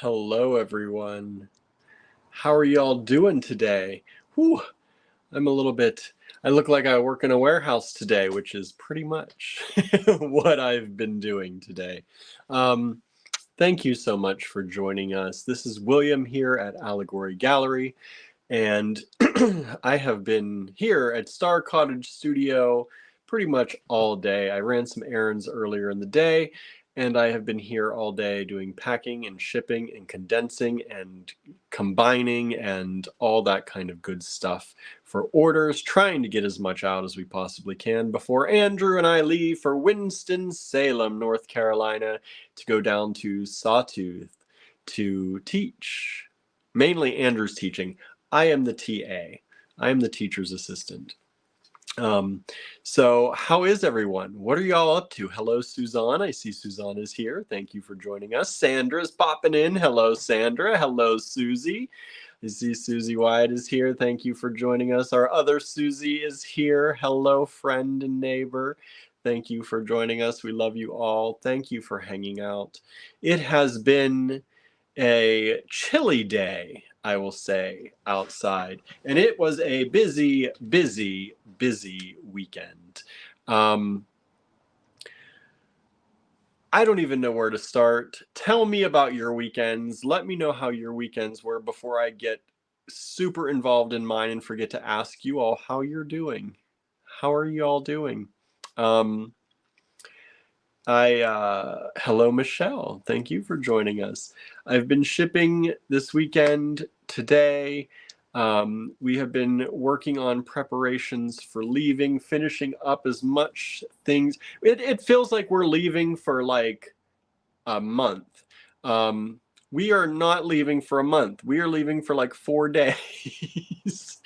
Hello, everyone. How are y'all doing today? Whew, I'm a little bit, I look like I work in a warehouse today, which is pretty much what I've been doing today. Um, Thank you so much for joining us. This is William here at Allegory Gallery, and I have been here at Star Cottage Studio pretty much all day. I ran some errands earlier in the day, and I have been here all day doing packing and shipping and condensing and combining and all that kind of good stuff for orders, trying to get as much out as we possibly can before Andrew and I leave for Winston-Salem, North Carolina, to go down to Sawtooth to teach. Mainly Andrew's teaching. I am the TA. I am the teacher's assistant. So how is everyone? What are y'all up to? Hello, Suzanne. I see Suzanne is here. Thank you for joining us. Sandra's popping in. Hello, Sandra. Hello, Susie. I see Susie Wyatt is here. Thank you for joining us. Our other Susie is here. Hello, friend and neighbor. Thank you for joining us. We love you all. Thank you for hanging out. It has been a chilly day, I will say, outside. And it was a busy, busy, busy weekend. I don't even know where to start. Tell me about your weekends. Let me know how your weekends were before I get super involved in mine and forget to ask you all how you're doing. How are you all doing? Hello, Michelle. Thank you for joining us. I've been shipping this weekend today. We have been working on preparations for leaving, finishing up as much things. It feels like we're leaving for like a month. We are not leaving for a month. We are leaving for like 4 days.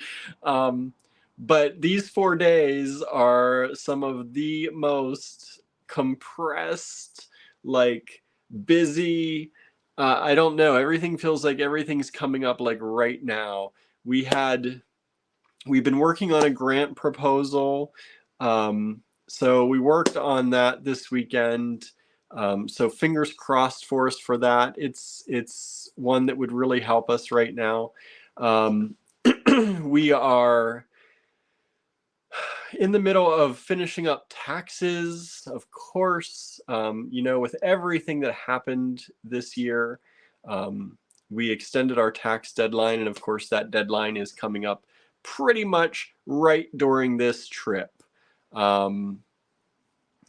But these 4 days are some of the most compressed, like busy. I don't know. Everything feels like everything's coming up like right now. We've been working on a grant proposal. So we worked on that this weekend. So fingers crossed for us for that. It's one that would really help us right now. We are in the middle of finishing up taxes, of course. With everything that happened this year, we extended our tax deadline, and of course that deadline is coming up pretty much right during this trip.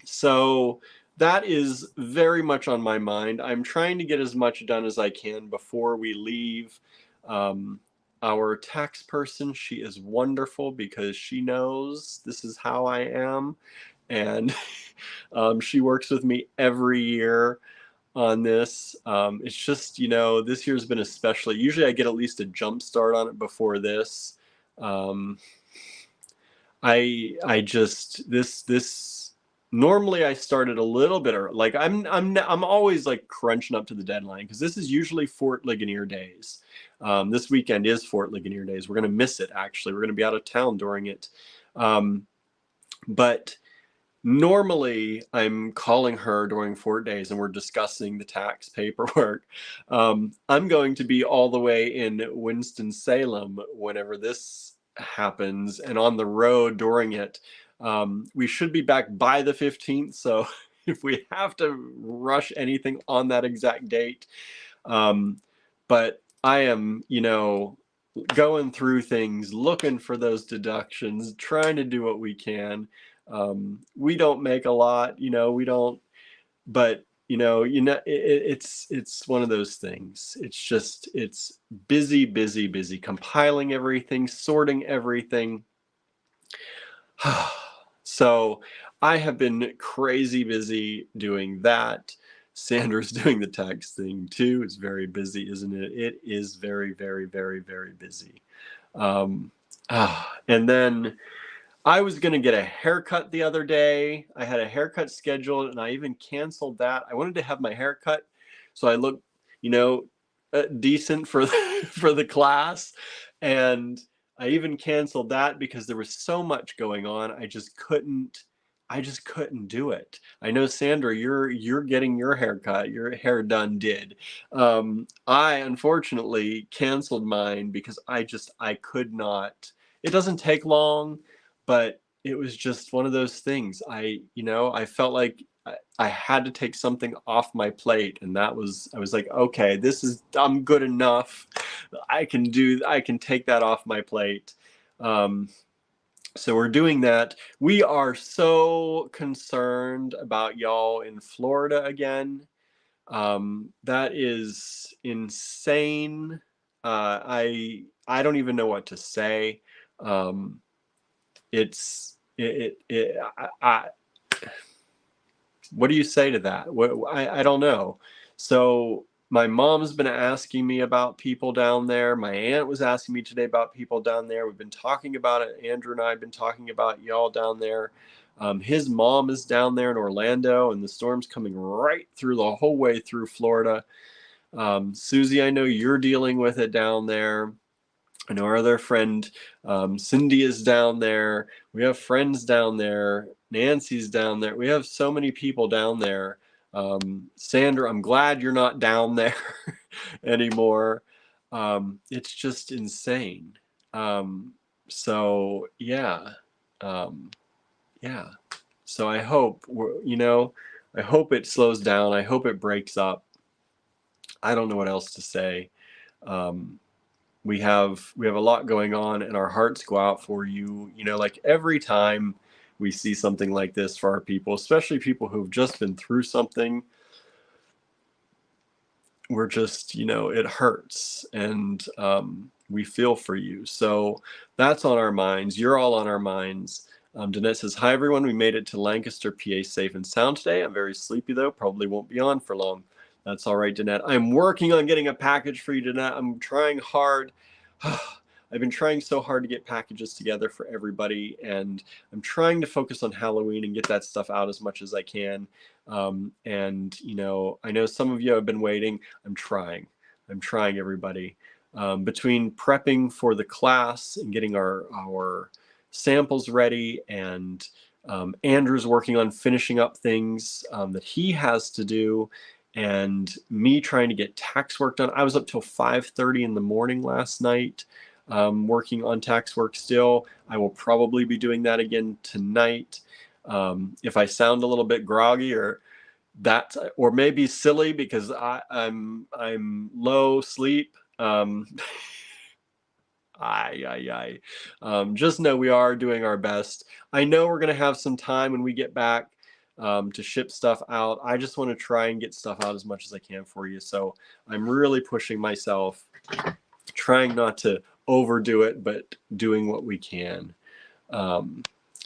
So that is very much on my mind. I'm trying to get as much done as I can before we leave. Our tax person, she is wonderful because she knows this is how I am. And she works with me every year on this. It's just, this year's been especially, usually I get at least a jump start on it before this. Normally I started a little bit early. Like I'm always like crunching up to the deadline because this is usually Fort Ligonier days. This weekend is Fort Ligonier days. We're going to miss it, actually. We're going to be out of town during it. But normally I'm calling her during Fort days and we're discussing the tax paperwork. I'm going to be all the way in Winston-Salem whenever this happens and on the road during it. We should be back by the 15th. So if we have to rush anything on that exact date, but I am, going through things, looking for those deductions, trying to do what we can. We don't make a lot, we don't, but it's one of those things. It's busy, busy, busy, compiling everything, sorting everything. So I have been crazy busy doing that. Sandra's doing the tax thing too. It's very busy, isn't it? It is very, very, very, very busy. And then I was going to get a haircut the other day. I had a haircut scheduled and I even canceled that. I wanted to have my haircut so I looked, decent for for the class. And I even canceled that because there was so much going on. I just couldn't I just couldn't do it. I know, Sandra, you're getting your hair done did. I unfortunately canceled mine because I could not. It doesn't take long, but it was just one of those things. I felt like I had to take something off my plate, and I was like, okay, I'm good enough. I can take that off my plate. So we're doing that. We are so concerned about y'all in Florida again. That is insane. I don't even know what to say. It's it, it, it I What do you say to that? I don't know. So my mom's been asking me about people down there. My aunt was asking me today about people down there. We've been talking about it. Andrew and I have been talking about y'all down there. His mom is down there in Orlando, and the storm's coming right through the whole way through Florida. Susie, I know you're dealing with it down there. I know our other friend Cindy is down there. We have friends down there. Nancy's down there. We have so many people down there. Sandra, I'm glad you're not down there anymore. It's just insane. So yeah, yeah. So I hope I hope it slows down. I hope it breaks up. I don't know what else to say. We have a lot going on, and our hearts go out for you. Like every time we see something like this for our people, especially people who've just been through something, we're just, it hurts, and we feel for you. So that's on our minds. You're all on our minds. Danette says, hi, everyone. We made it to Lancaster, PA safe and sound today. I'm very sleepy, though. Probably won't be on for long. That's all right, Danette. I'm working on getting a package for you, Danette. I'm trying hard. I've been trying so hard to get packages together for everybody, and I'm trying to focus on Halloween and get that stuff out as much as I can. And I know some of you have been waiting. I'm trying, everybody. Between prepping for the class and getting our samples ready, and Andrew's working on finishing up things that he has to do, and me trying to get tax work done. I was up till 5:30 in the morning last night working on tax work still. I will probably be doing that again tonight. If I sound a little bit groggy or maybe silly because I'm low sleep, just know we are doing our best. I know we're going to have some time when we get back to ship stuff out. I just want to try and get stuff out as much as I can for you. So I'm really pushing myself, trying not to overdo it, but doing what we can.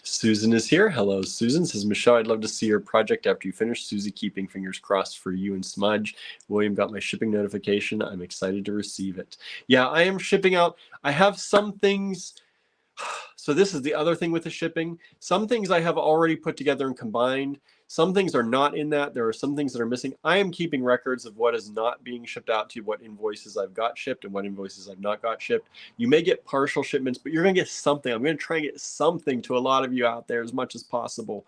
Susan is here. Hello, Susan. Says, Michelle, I'd love to see your project after you finish. Susie, keeping fingers crossed for you and Smudge. William got my shipping notification. I'm excited to receive it. Yeah, I am shipping out. I have some things. So this is the other thing with the shipping. Some things I have already put together and combined. Some things are not in that. There are some things that are missing. I am keeping records of what is not being shipped out to you, what invoices I've got shipped and what invoices I've not got shipped. You may get partial shipments, but you're going to get something. I'm going to try and get something to a lot of you out there as much as possible.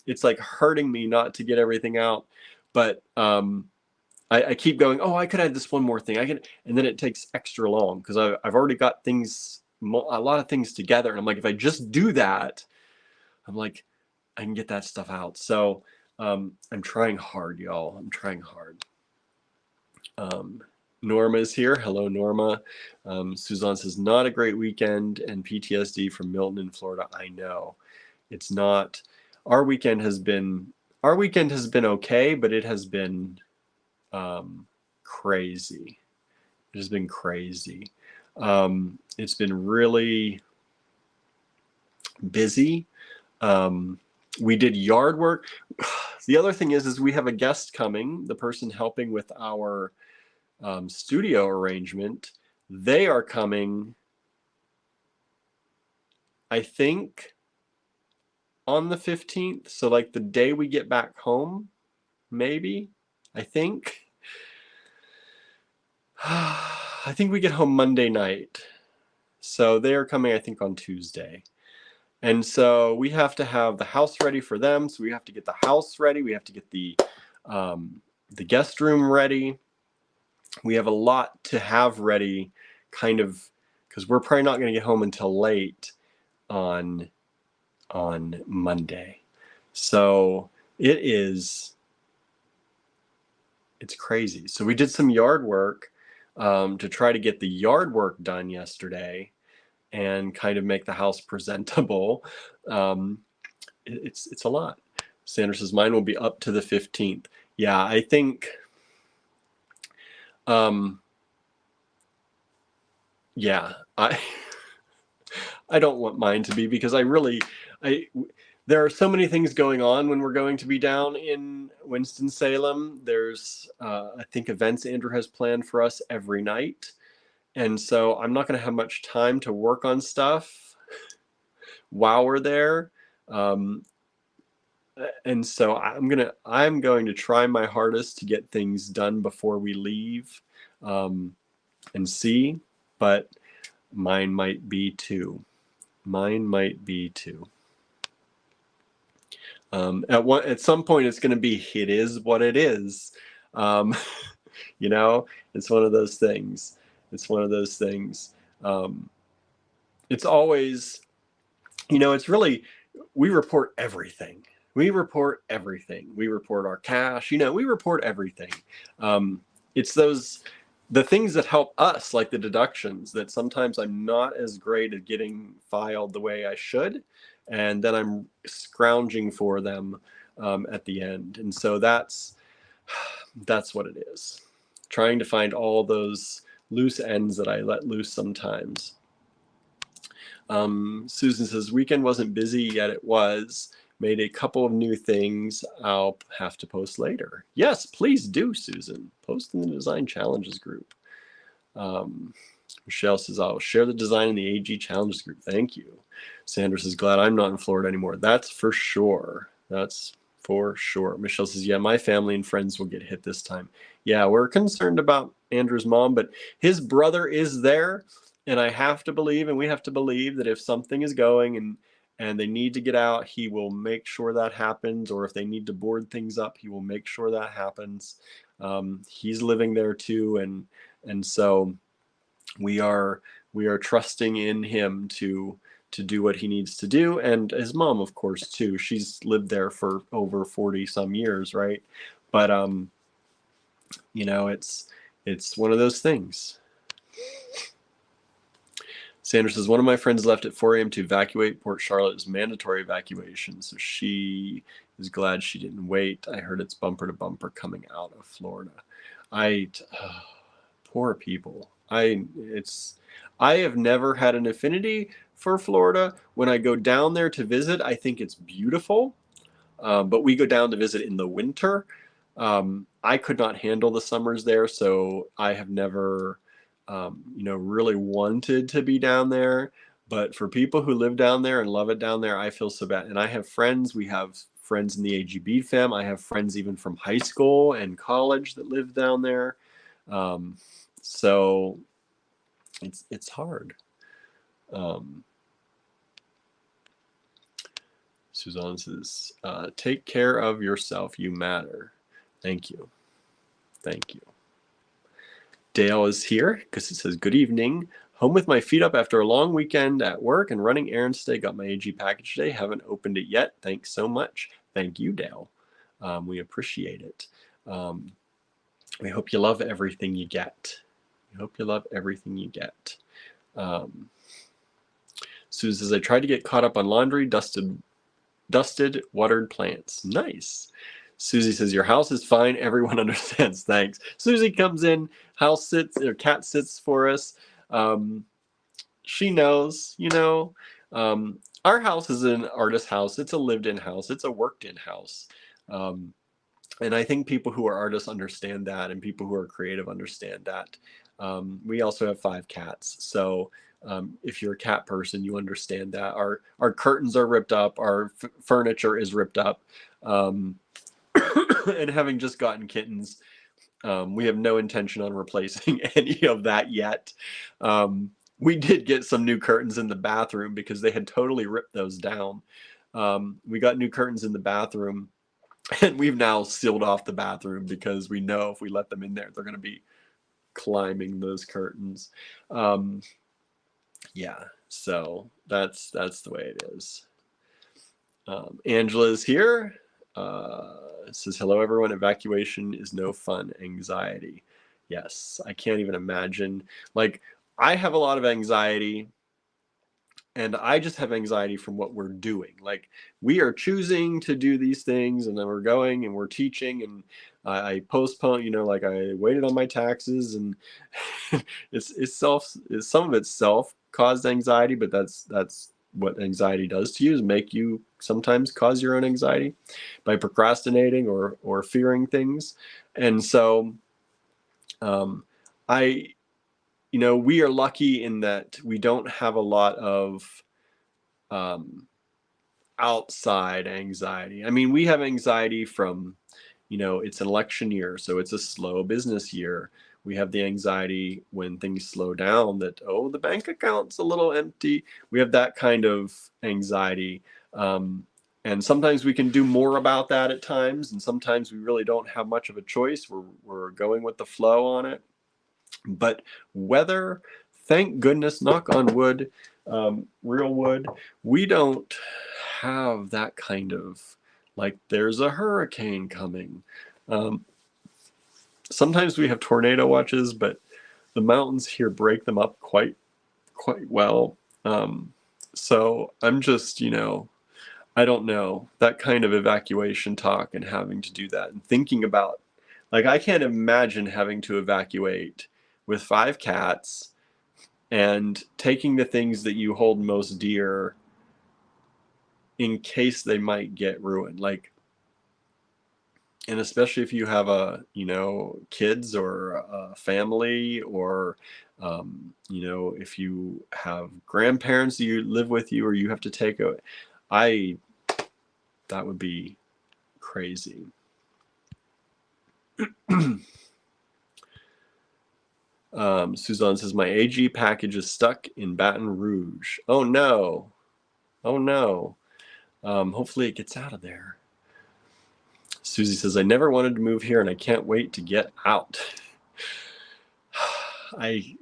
It's like hurting me not to get everything out, but I keep going, oh, I could add this one more thing. And then it takes extra long because I've already got a lot of things together. And I'm like, if I just do that, I'm like, I can get that stuff out. So I'm trying hard, y'all. I'm trying hard. Norma is here. Hello, Norma. Suzanne says, not a great weekend and PTSD from Milton in Florida. I know. It's not. Our weekend has been okay, but it has been crazy. It has been crazy. It's been really busy. We did yard work. The other thing is we have a guest coming, the person helping with our studio arrangement. They are coming, I think, on the 15th. So like the day we get back home, maybe, I think. I think we get home Monday night. So they are coming, I think, on Tuesday. And so we have to have the house ready for them. So we have to get the house ready. We have to get the guest room ready. We have a lot to have ready, kind of, because we're probably not going to get home until late on Monday. So it's crazy. So we did some yard work to try to get the yard work done yesterday and kind of make the house presentable. It's a lot. Sandra says mine will be up to the 15th. Yeah, I think yeah, I don't want mine to be, because there are so many things going on when we're going to be down in Winston-Salem. There's I think events Andrew has planned for us every night. And so I'm not going to have much time to work on stuff while we're there. And so I'm going to try my hardest to get things done before we leave, and see, but mine might be too. At some point it's going to be, it is what it is. You know, it's one of those things. It's always, it's really, we report everything. We report our cash, we report everything. It's the things that help us, like the deductions, that sometimes I'm not as great at getting filed the way I should. And then I'm scrounging for them at the end. And so that's what it is. Trying to find all those loose ends that I let loose sometimes. Susan says, weekend wasn't busy, yet it was. Made a couple of new things I'll have to post later. Yes, please do, Susan. Post in the Design Challenges group. Michelle says, I'll share the design in the AG Challenges group. Thank you. Sandra says, glad I'm not in Florida anymore. That's for sure. Michelle says, yeah, my family and friends will get hit this time. Yeah, we're concerned about Andrew's mom, but his brother is there. And I have to believe, and we have to believe, that if something is going and they need to get out, he will make sure that happens. Or if they need to board things up, he will make sure that happens. He's living there too. And so we are trusting in him to do what he needs to do. And his mom, of course, too. She's lived there for over 40 some years, right? But, it's one of those things. Sandra says, one of my friends left at 4 a.m. to evacuate. Port Charlotte is mandatory evacuation, so she is glad she didn't wait. I heard it's bumper to bumper coming out of Florida. Poor people. I have never had an affinity for Florida. When I go down there to visit, I think it's beautiful, but we go down to visit in the winter. I could not handle the summers there, so I have never really wanted to be down there. But for people who live down there and love it down there, I feel so bad. And I have friends. We have friends in the AGB fam. I have friends even from high school and college that live down there. So it's hard. Suzanne says, take care of yourself. You matter. Thank you. Dale is here because it says, good evening. Home with my feet up after a long weekend at work and running errands today. Got my AG package today. Haven't opened it yet. Thanks so much. Thank you, Dale. We appreciate it. We hope you love everything you get. Susan says, I tried to get caught up on laundry, dusted, watered plants. Nice. Susie says, your house is fine. Everyone understands. Thanks. Susie comes in, cat sits for us. She knows, our house is an artist house. It's a lived-in house. It's a worked-in house. And I think people who are artists understand that, and people who are creative understand that. We also have 5 cats. So if you're a cat person, you understand that. Our curtains are ripped up. Our furniture is ripped up. And having just gotten kittens, we have no intention on replacing any of that yet. we did get some new curtains in the bathroom because they had totally ripped those down. We got new curtains in the bathroom, and we've now sealed off the bathroom because we know if we let them in there, they're going to be climbing those curtains. Yeah, so that's the way it is. Angela's here. Says, hello, everyone. Evacuation is no fun. Anxiety. Yes, I can't even imagine. Like, I have a lot of anxiety, and I just have anxiety from what we're doing. Like, we are choosing to do these things, and then we're going and we're teaching, and I postpone, like I waited on my taxes, and some of it's self-caused anxiety, but that's what anxiety does to you, is make you sometimes cause your own anxiety by procrastinating or fearing things. And so I we are lucky in that we don't have a lot of outside anxiety. I mean, we have anxiety from, it's an election year, so it's a slow business year. We have the anxiety when things slow down that, oh, the bank account's a little empty. We have that kind of anxiety. And sometimes we can do more about that at times, and sometimes we really don't have much of a choice. We're going with the flow on it. But weather, thank goodness, knock on wood, real wood, we don't have that kind of, like, there's a hurricane coming. Sometimes we have tornado watches, but the mountains here break them up quite well. So I'm just, I don't know, that kind of evacuation talk and having to do that and thinking about, like, I can't imagine having to evacuate with 5 cats and taking the things that you hold most dear in case they might get ruined. Like, and especially if you have kids or a family, or, if you have grandparents that you live with you, or you have to take that would be crazy. Suzanne says, my AG package is stuck in Baton Rouge. Oh no. Oh no. Hopefully it gets out of there. Susie says, I never wanted to move here and I can't wait to get out. I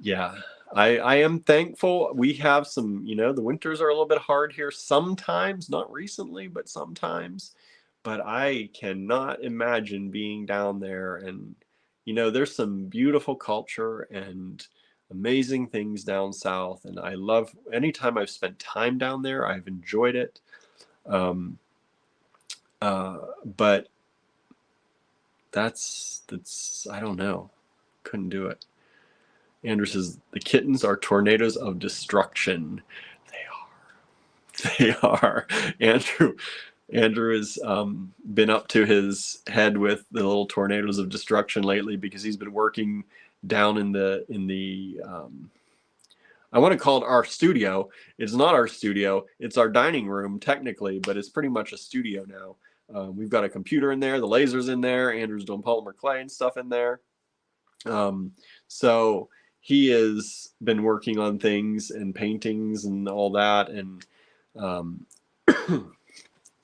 am thankful. We have some, the winters are a little bit hard here sometimes, not recently, but sometimes. But I cannot imagine being down there. And, there's some beautiful culture and amazing things down south. And I love, anytime I've spent time down there, I've enjoyed it. But that's, I don't know. Couldn't do it. Andrew says, the kittens are tornadoes of destruction. They are. Andrew has been up to his head with the little tornadoes of destruction lately because he's been working down in the I want to call it our studio. It's not our studio. It's our dining room technically, but it's pretty much a studio now. We've got a computer in there, the laser's in there. Andrew's doing polymer clay and stuff in there. So he has been working on things and paintings and all that, and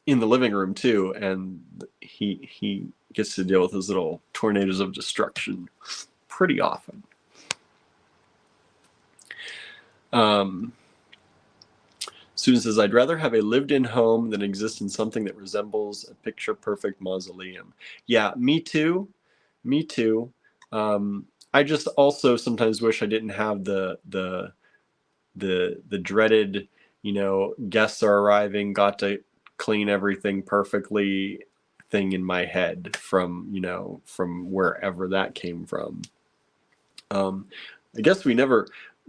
in the living room too. And he gets to deal with those little tornadoes of destruction pretty often. Susan says, I'd rather have a lived-in home than exist in something that resembles a picture-perfect mausoleum. Yeah, me too. Me too. I just also sometimes wish I didn't have the dreaded, guests are arriving, got to clean everything perfectly thing in my head from wherever that came from. I guess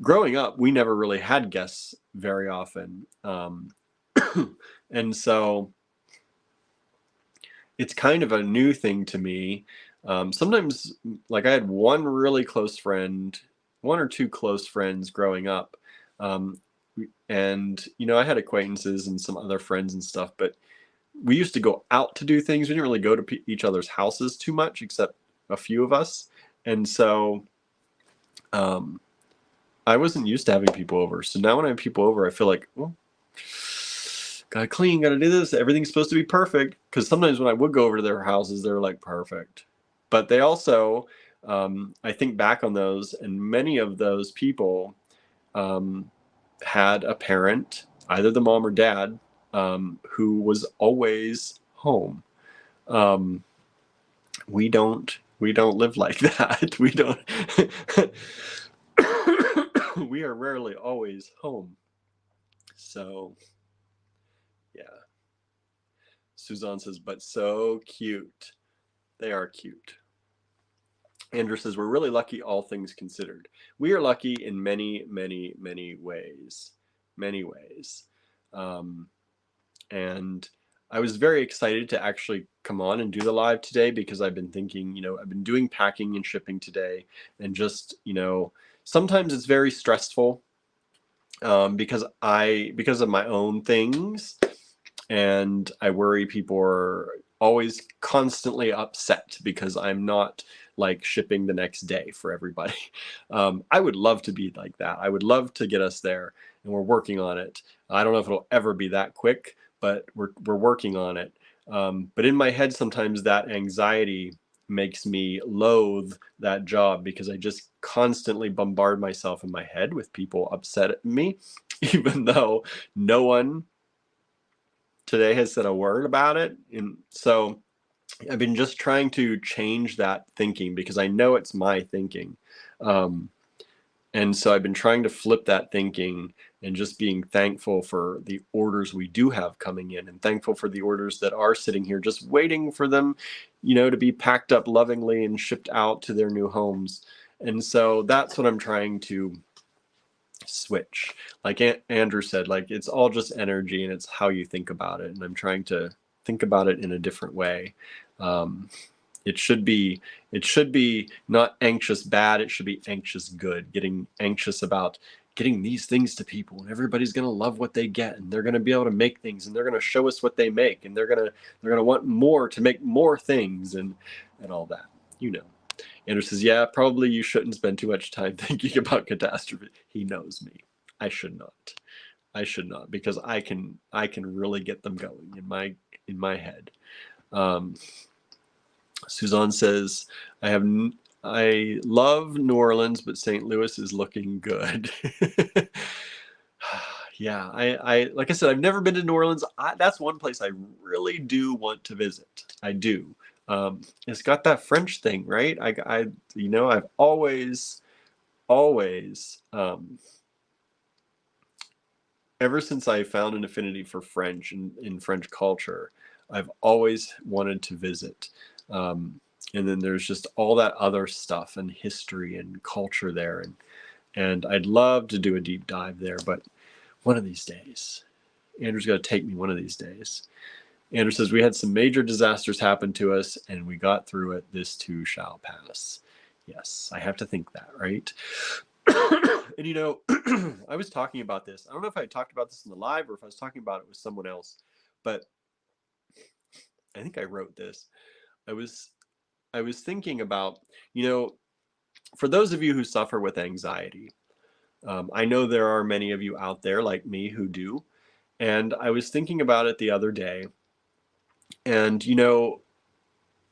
growing up, we never really had guests very often. And so it's kind of a new thing to me. Sometimes, like, I had one really close friend, one or two close friends growing up. And, I had acquaintances and some other friends and stuff, but we used to go out to do things. We didn't really go to each other's houses too much, except a few of us. And so, I wasn't used to having people over. So now when I have people over, I feel like, well, gotta clean, gotta do this. Everything's supposed to be perfect. Because sometimes when I would go over to their houses, they're like perfect. But they also, I think back on those, and many of those people had a parent, either the mom or dad, who was always home. Um, we don't live like that. We don't. We are rarely always home. So, yeah. Suzanne says, but so cute. They are cute. Andrew says, we're really lucky, all things considered. We are lucky in many, many, many ways. Many ways. And I was very excited to actually come on and do the live today because I've been thinking, I've been doing packing and shipping today, and just, sometimes it's very stressful because of my own things, and I worry people are always constantly upset because I'm not like shipping the next day for everybody. I would love to be like that. I would love to get us there, and we're working on it. I don't know if it'll ever be that quick, but we're working on it. But in my head, sometimes that anxiety makes me loathe that job because I just constantly bombard myself in my head with people upset at me, even though no one today has said a word about it. And so I've been just trying to change that thinking because I know it's my thinking. And so I've been trying to flip that thinking and just being thankful for the orders we do have coming in, and thankful for the orders that are sitting here just waiting for them, to be packed up lovingly and shipped out to their new homes. And so that's what I'm trying to switch. Like Andrew said, like it's all just energy and it's how you think about it. And I'm trying to think about it in a different way. It should be not anxious bad. It should be anxious good. Getting anxious about getting these things to people, and everybody's going to love what they get, and they're going to be able to make things, and they're going to show us what they make, and they're going to want more to make more things, and all that. Andrew says, yeah, probably you shouldn't spend too much time thinking about catastrophe. He knows me. I should not, because I can really get them going in my head. Suzanne says, I love New Orleans, but St. Louis is looking good. Yeah, I like I said, I've never been to New Orleans. That's one place I really do want to visit. I do. It's got that French thing, right? I've always, ever since I found an affinity for French and in French culture, I've always wanted to visit. And then there's just all that other stuff and history and culture there, and I'd love to do a deep dive there, but one of these days, Andrew's got to take me one of these days. Andrew says, we had some major disasters happen to us and we got through it. This too shall pass. Yes, I have to think that, right? And I was talking about this. I don't know if I talked about this in the live or if I was talking about it with someone else, but I think I wrote this. I was thinking about, for those of you who suffer with anxiety, I know there are many of you out there like me who do. And I was thinking about it the other day. And,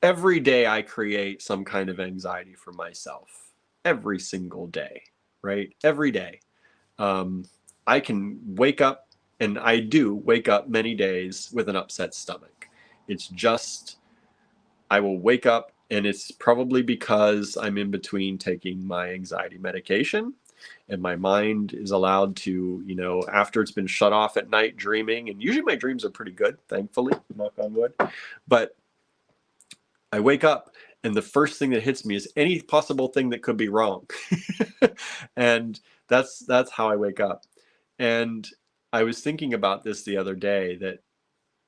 every day I create some kind of anxiety for myself. Every single day, right? Every day. I can wake up, and I do wake up many days with an upset stomach. It's just, I will wake up, and it's probably because I'm in between taking my anxiety medication, and my mind is allowed to, after it's been shut off at night, dreaming. And usually my dreams are pretty good, thankfully, knock on wood. But I wake up, and the first thing that hits me is any possible thing that could be wrong. And that's how I wake up. And I was thinking about this the other day, that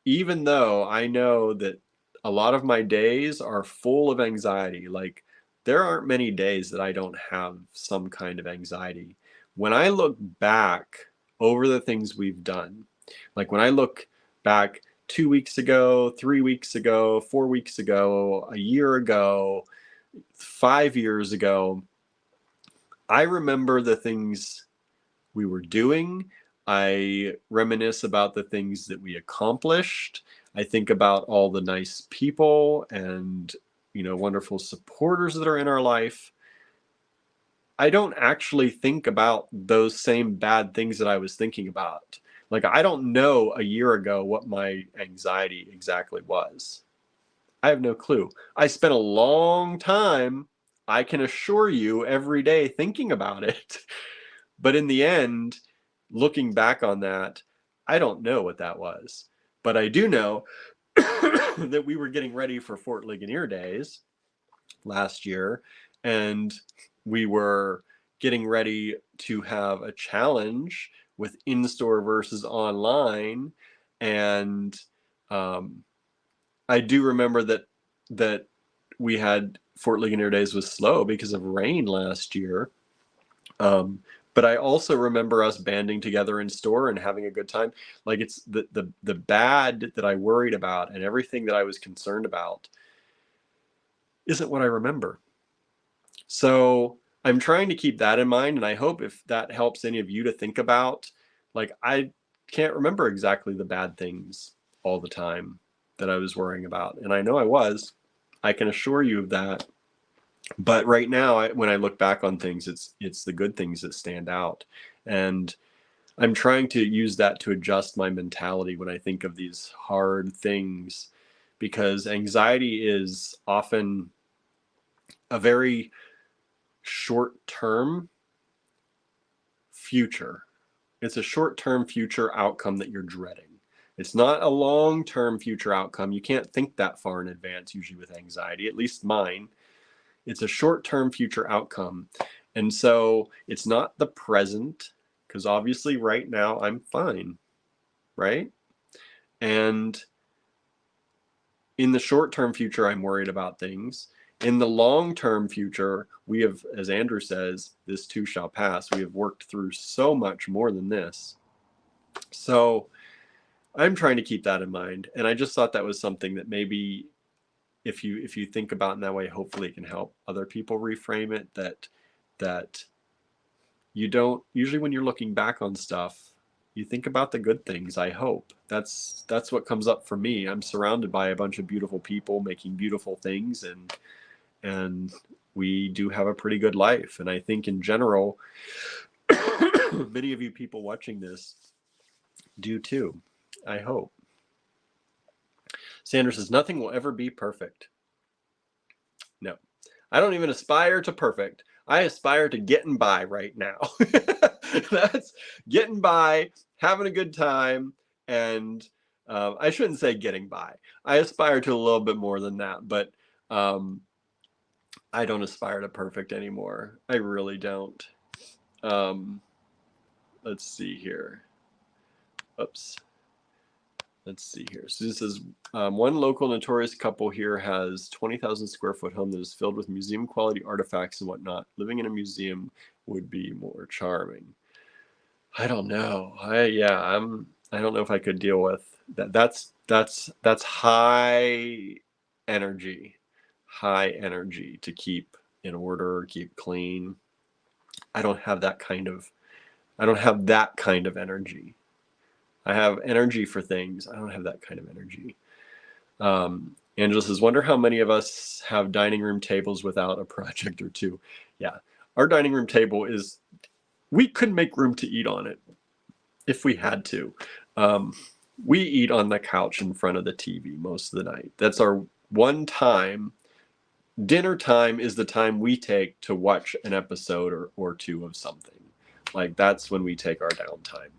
even though I know that a lot of my days are full of anxiety, like there aren't many days that I don't have some kind of anxiety. When I look back over the things we've done, like when I look back 2 weeks ago, 3 weeks ago, 4 weeks ago, a year ago, 5 years ago, I remember the things we were doing. I reminisce about the things that we accomplished. I think about all the nice people and, wonderful supporters that are in our life. I don't actually think about those same bad things that I was thinking about. Like, I don't know a year ago what my anxiety exactly was. I have no clue. I spent a long time, I can assure you, every day thinking about it. But in the end, looking back on that, I don't know what that was. But I do know that we were getting ready for Fort Ligonier Days last year, and we were getting ready to have a challenge with in-store versus online. And I do remember that we had Fort Ligonier Days was slow because of rain last year. But I also remember us banding together in store and having a good time. Like, it's the bad that I worried about and everything that I was concerned about isn't what I remember. So I'm trying to keep that in mind, and I hope if that helps any of you to think about, like, I can't remember exactly the bad things all the time that I was worrying about. And I know I was. I can assure you of that. But right now, when I look back on things, it's the good things that stand out. And I'm trying to use that to adjust my mentality when I think of these hard things, because anxiety is often a very short-term future. It's a short-term future outcome that you're dreading. It's not a long-term future outcome. You can't think that far in advance, usually with anxiety, at least mine. It's a short-term future outcome. And so it's not the present, because obviously right now I'm fine, right? And in the short-term future, I'm worried about things. In the long-term future, we have, as Andrew says, this too shall pass. We have worked through so much more than this. So I'm trying to keep that in mind. And I just thought that was something that maybe if you think about in that way, hopefully it can help other people reframe it, that you don't, usually when you're looking back on stuff, you think about the good things. I hope that's what comes up for me. I'm surrounded by a bunch of beautiful people making beautiful things, and we do have a pretty good life. And I think in general, many of you people watching this do too. I hope. Sandra says, nothing will ever be perfect. No, I don't even aspire to perfect. I aspire to getting by right now. That's getting by, having a good time, and I shouldn't say getting by. I aspire to a little bit more than that, but I don't aspire to perfect anymore. I really don't. Let's see here. Oops. Let's see here. So this is one local notorious couple here has 20,000 square foot home that is filled with museum quality artifacts and whatnot. Living in a museum would be more charming. I don't know. I don't know if I could deal with that. That's high energy to keep in order, keep clean. I don't have that kind of energy. I have energy for things. I don't have that kind of energy. Angela says, wonder how many of us have dining room tables without a project or two. Yeah, our dining room table is, we couldn't make room to eat on it if we had to. We eat on the couch in front of the TV most of the night. That's our one time. Dinner time is the time we take to watch an episode or two of something. Like, that's when we take our downtime.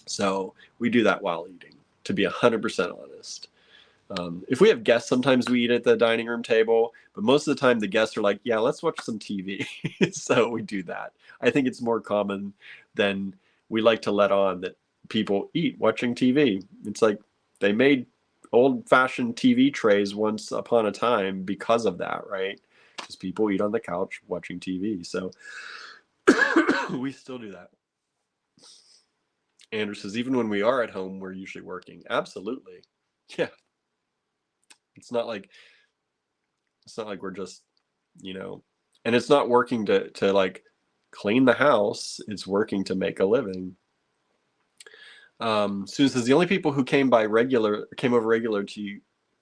So we do that while eating, to be 100% honest. If we have guests, sometimes we eat at the dining room table, but most of the time the guests are like, yeah, let's watch some TV. So we do that. I think it's more common than we like to let on that people eat watching TV. It's like they made old-fashioned TV trays once upon a time because of that, right? Because people eat on the couch watching TV. So we still do that. Andrew says, even when we are at home, we're usually working. Absolutely. Yeah. It's not like we're just, and it's not working to like clean the house. It's working to make a living. Susan says the only people who came over regular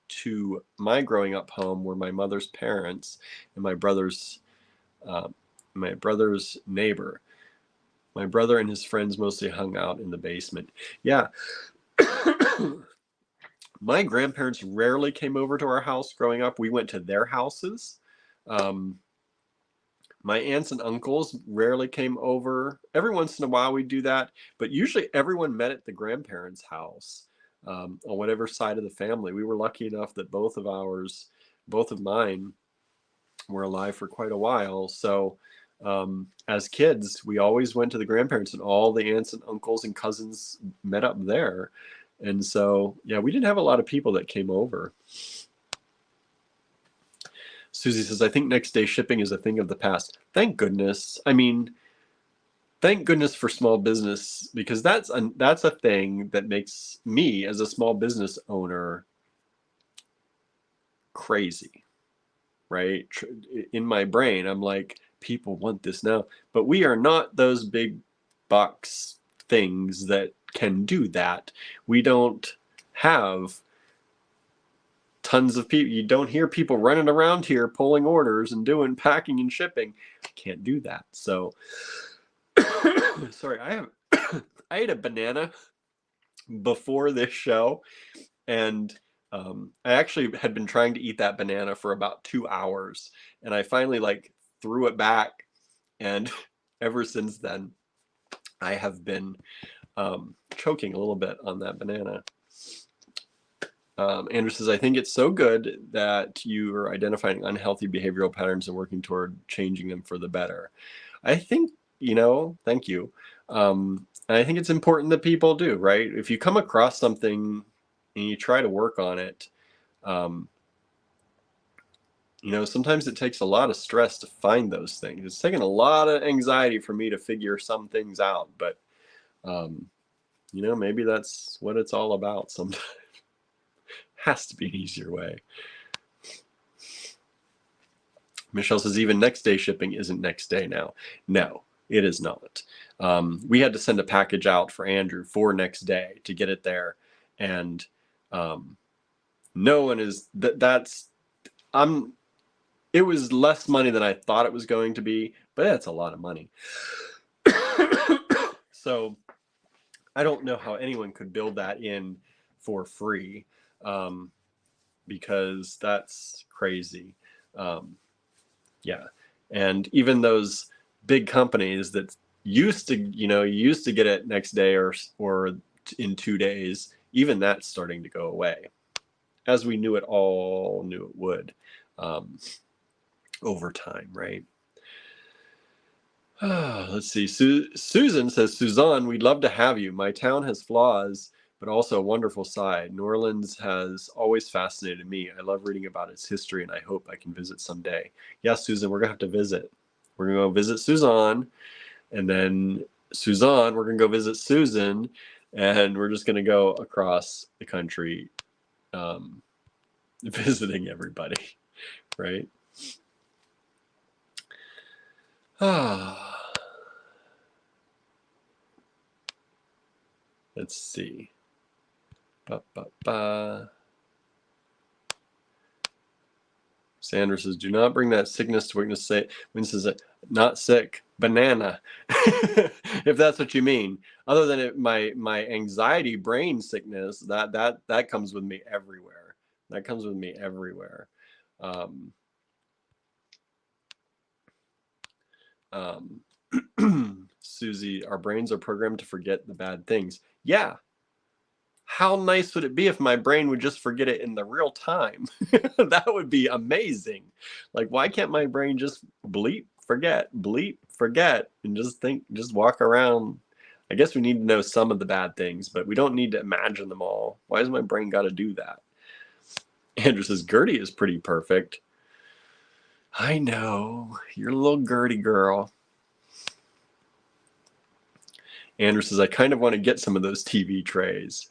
to my growing up home were my mother's parents and my brother's neighbor. My brother and his friends mostly hung out in the basement. Yeah. My grandparents rarely came over to our house growing up. We went to their houses. My aunts and uncles rarely came over. Every once in a while we do that, but usually everyone met at the grandparents' house, on whatever side of the family. We were lucky enough that both of mine were alive for quite a while. So as kids, we always went to the grandparents, and all the aunts and uncles and cousins met up there. And so, yeah, we didn't have a lot of people that came over. Susie says, I think next day shipping is a thing of the past. Thank goodness. I mean, thank goodness for small business, because that's a thing that makes me as a small business owner crazy, right? In my brain, I'm like, people want this now, but we are not those big box things that can do that. We don't have tons of people. You don't hear people running around here pulling orders and doing packing and shipping. Can't do that. So sorry, I ate a banana before this show, and I actually had been trying to eat that banana for about 2 hours, and I finally threw it back, and ever since then I have been choking a little bit on that banana. Andrew says, I think it's so good that you are identifying unhealthy behavioral patterns and working toward changing them for the better. I think, thank you. And I think it's important that people do, right? If you come across something and you try to work on it, sometimes it takes a lot of stress to find those things. It's taken a lot of anxiety for me to figure some things out, but, maybe that's what it's all about sometimes. Has to be an easier way. Michelle says, even next day shipping isn't next day now. No, it is not. We had to send a package out for Andrew for next day to get it there. And no one is, it was less money than I thought it was going to be, but that's a lot of money. So I don't know how anyone could build that in for free. Because that's crazy. Yeah. And even those big companies that used to get it next day or in 2 days, even that's starting to go away, as we knew it would, over time, right? Let's see. Susan says, Suzanne, we'd love to have you. My town has flaws, but also a wonderful side. New Orleans has always fascinated me. I love reading about its history, and I hope I can visit someday. Yes, Susan, we're going to have to visit. We're going to go visit Suzanne, and then Suzanne, we're going to go visit Susan, and we're just going to go across the country visiting everybody, right? Let's see. Sandra says, do not bring that sickness to weakness. Win says, not sick, banana. If that's what you mean. Other than my anxiety brain sickness, that comes with me everywhere. That comes with me everywhere. Susie, our brains are programmed to forget the bad things. Yeah. How nice would it be if my brain would just forget it in the real time? That would be amazing. Why can't my brain just bleep, forget, and just walk around? I guess we need to know some of the bad things, but we don't need to imagine them all. Why has my brain got to do that? Andrew says, Gertie is pretty perfect. I know. You're a little Gertie girl. Andrew says, I kind of want to get some of those TV trays.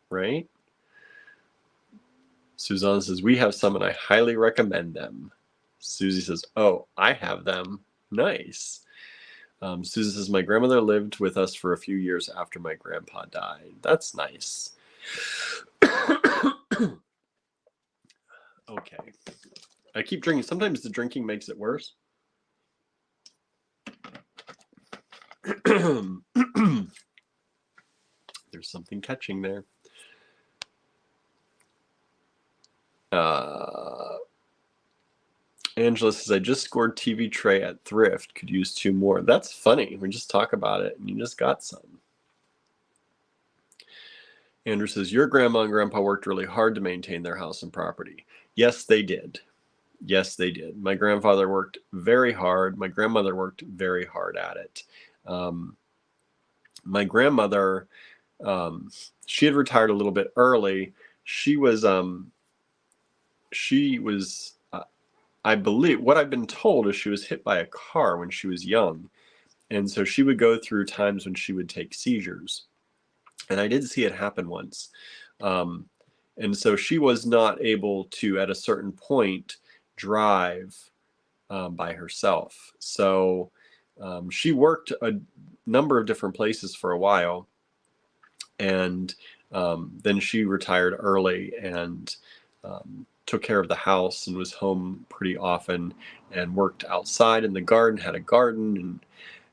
Right? Suzanne says, we have some and I highly recommend them. Susie says, oh, I have them. Nice. Susan says, my grandmother lived with us for a few years after my grandpa died. That's nice. Okay. I keep drinking. Sometimes the drinking makes it worse. There's something catching there. Angela says, I just scored TV tray at Thrift. Could use 2 more. That's funny. We just talk about it and you just got some. Andrew says, your grandma and grandpa worked really hard to maintain their house and property. Yes, they did. Yes, they did. My grandfather worked very hard. My grandmother worked very hard at it. My grandmother, she had retired a little bit early. She was I believe, what I've been told is she was hit by a car when she was young. And so she would go through times when she would take seizures. And I did see it happen once. And so she was not able to, at a certain point, drive by herself. So she worked a number of different places for a while. And then she retired early and took care of the house and was home pretty often and worked outside in the garden, had a garden.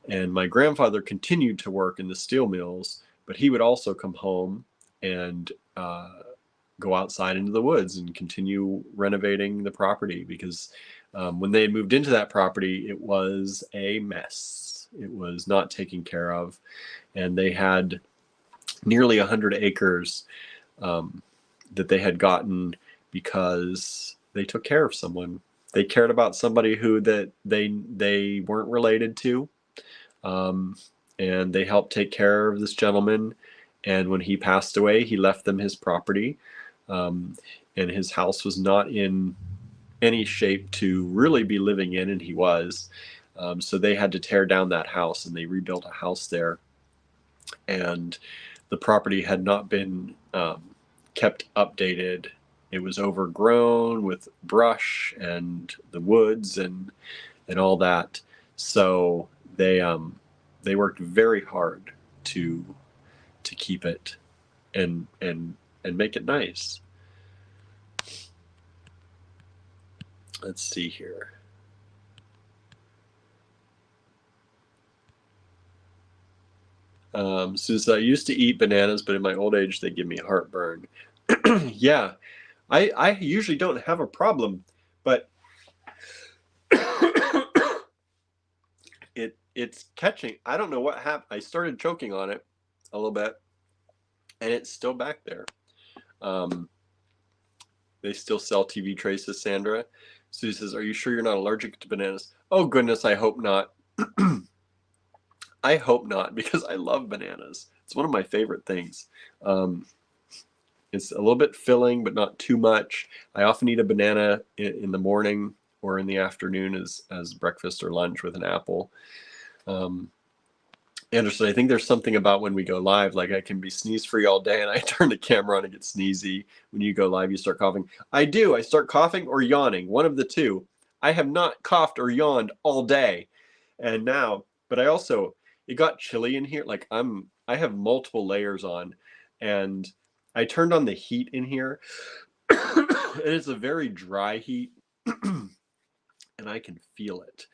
And my grandfather continued to work in the steel mills, but he would also come home and go outside into the woods and continue renovating the property because when they had moved into that property, it was a mess. It was not taken care of. And they had nearly 100 acres that they had gotten because they took care of someone. They cared about somebody who that they weren't related to. And they helped take care of this gentleman. And when he passed away, he left them his property. And his house was not in any shape to really be living in, and he was. So they had to tear down that house, and they rebuilt a house there. And the property had not been kept updated. It was overgrown with brush and the woods and all that. So they worked very hard to keep it and make it nice. Let's see here. Susan, I used to eat bananas, but in my old age, they give me heartburn. Yeah, I usually don't have a problem, but it's catching. I don't know what happened. I started choking on it a little bit, and it's still back there. They still sell TV trays, says Sandra. Sue says, are you sure you're not allergic to bananas? Oh, goodness, I hope not. I hope not, because I love bananas. It's one of my favorite things. It's a little bit filling, but not too much. I often eat a banana in the morning or in the afternoon as breakfast or lunch with an apple. Anderson, I think there's something about when we go live, like I can be sneeze free all day and I turn the camera on and get sneezy. When you go live, you start coughing. I do. I start coughing or yawning, one of the two. I have not coughed or yawned all day. And now, but I also, it got chilly in here. Like I have multiple layers on, and I turned on the heat in here and it's a very dry heat and I can feel it.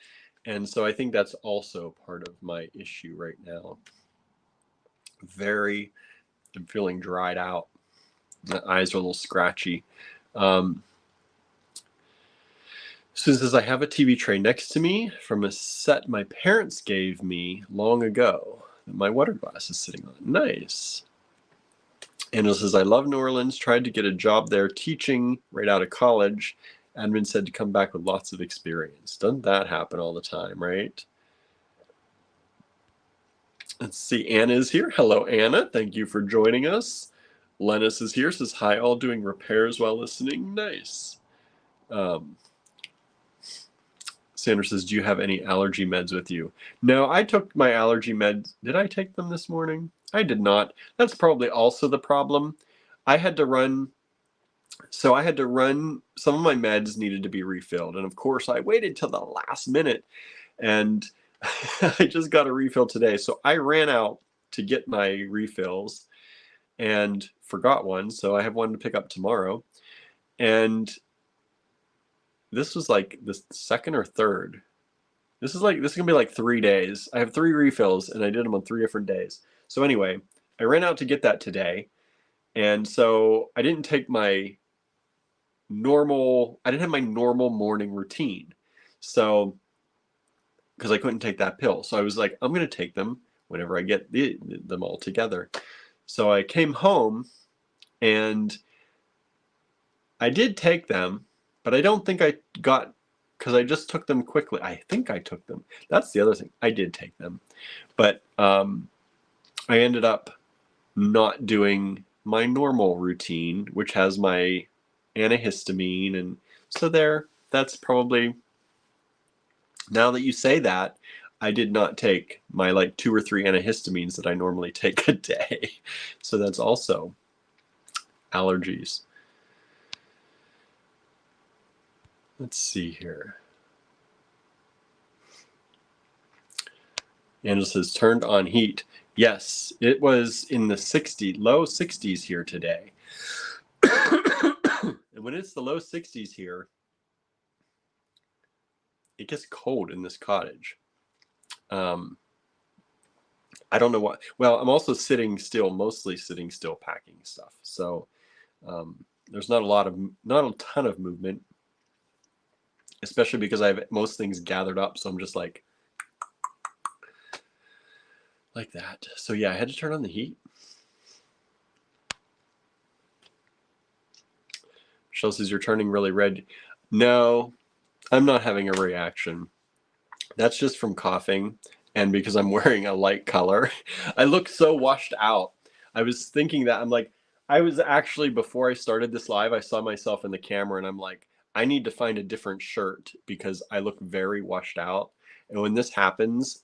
And so I think that's also part of my issue right now. I'm feeling dried out. My eyes are a little scratchy. Susan says, I have a TV tray next to me from a set my parents gave me long ago that my water glass is sitting on. Nice. Angela says, I love New Orleans, tried to get a job there teaching right out of college. Admin said to come back with lots of experience. Doesn't that happen all the time, right? Let's see, Anna is here. Hello, Anna. Thank you for joining us. Lennis is here, says, hi, all doing repairs while listening. Nice. Sandra says, do you have any allergy meds with you? No, I took my allergy meds. Did I take them this morning? I did not. That's probably also the problem. I had to run, some of my meds needed to be refilled. And of course, I waited till the last minute. And I just got a refill today. So I ran out to get my refills and forgot one. So I have one to pick up tomorrow. And this was like the second or third. This is gonna be like 3 days. I have 3 refills and I did them on 3 different days. So anyway, I ran out to get that today. And so I didn't have my normal morning routine. So, because I couldn't take that pill. So I was like, I'm going to take them whenever I get them all together. So I came home and I did take them, but I don't think I got, because I just took them quickly. I think I took them. That's the other thing. I did take them. But I ended up not doing my normal routine, which has my antihistamine. And so that's probably, now that you say that, I did not take my like 2 or 3 antihistamines that I normally take a day. So that's also allergies. Let's see here. Angela says, turned on heat. Yes, it was in the low 60s here today. And when it's the low 60s here, it gets cold in this cottage. I don't know what. Well, I'm also mostly sitting still packing stuff. So there's not a ton of movement, especially because I have most things gathered up. So I'm just like that. So yeah, I had to turn on the heat. Michelle says, you're turning really red. No, I'm not having a reaction. That's just from coughing and because I'm wearing a light color. I look so washed out. I was thinking that. I was actually, before I started this live, I saw myself in the camera and I'm like, I need to find a different shirt because I look very washed out. And when this happens,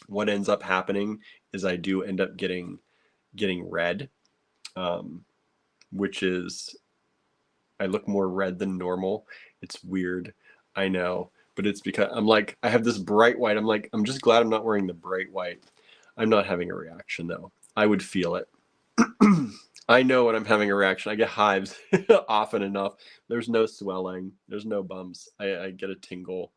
what ends up happening is I do end up getting red, which is, I look more red than normal. It's weird, I know, but it's because I have this bright white. I'm just glad I'm not wearing the bright white. I'm not having a reaction though. I would feel it. I know when I'm having a reaction. I get hives often enough. There's no swelling. There's no bumps. I get a tingle.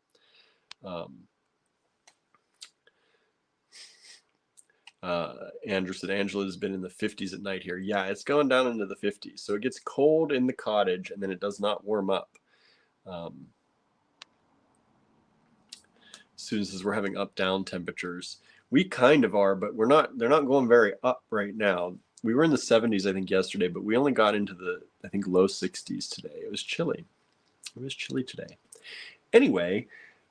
Andrew said, Angela's been in the 50s at night here. Yeah, it's going down into the 50s. So it gets cold in the cottage and then it does not warm up. Susan says, we're having up-down temperatures. We kind of are, but they're not going very up right now. We were in the 70s, I think, yesterday, but we only got into the, I think, low 60s today. It was chilly. It was chilly today. Anyway,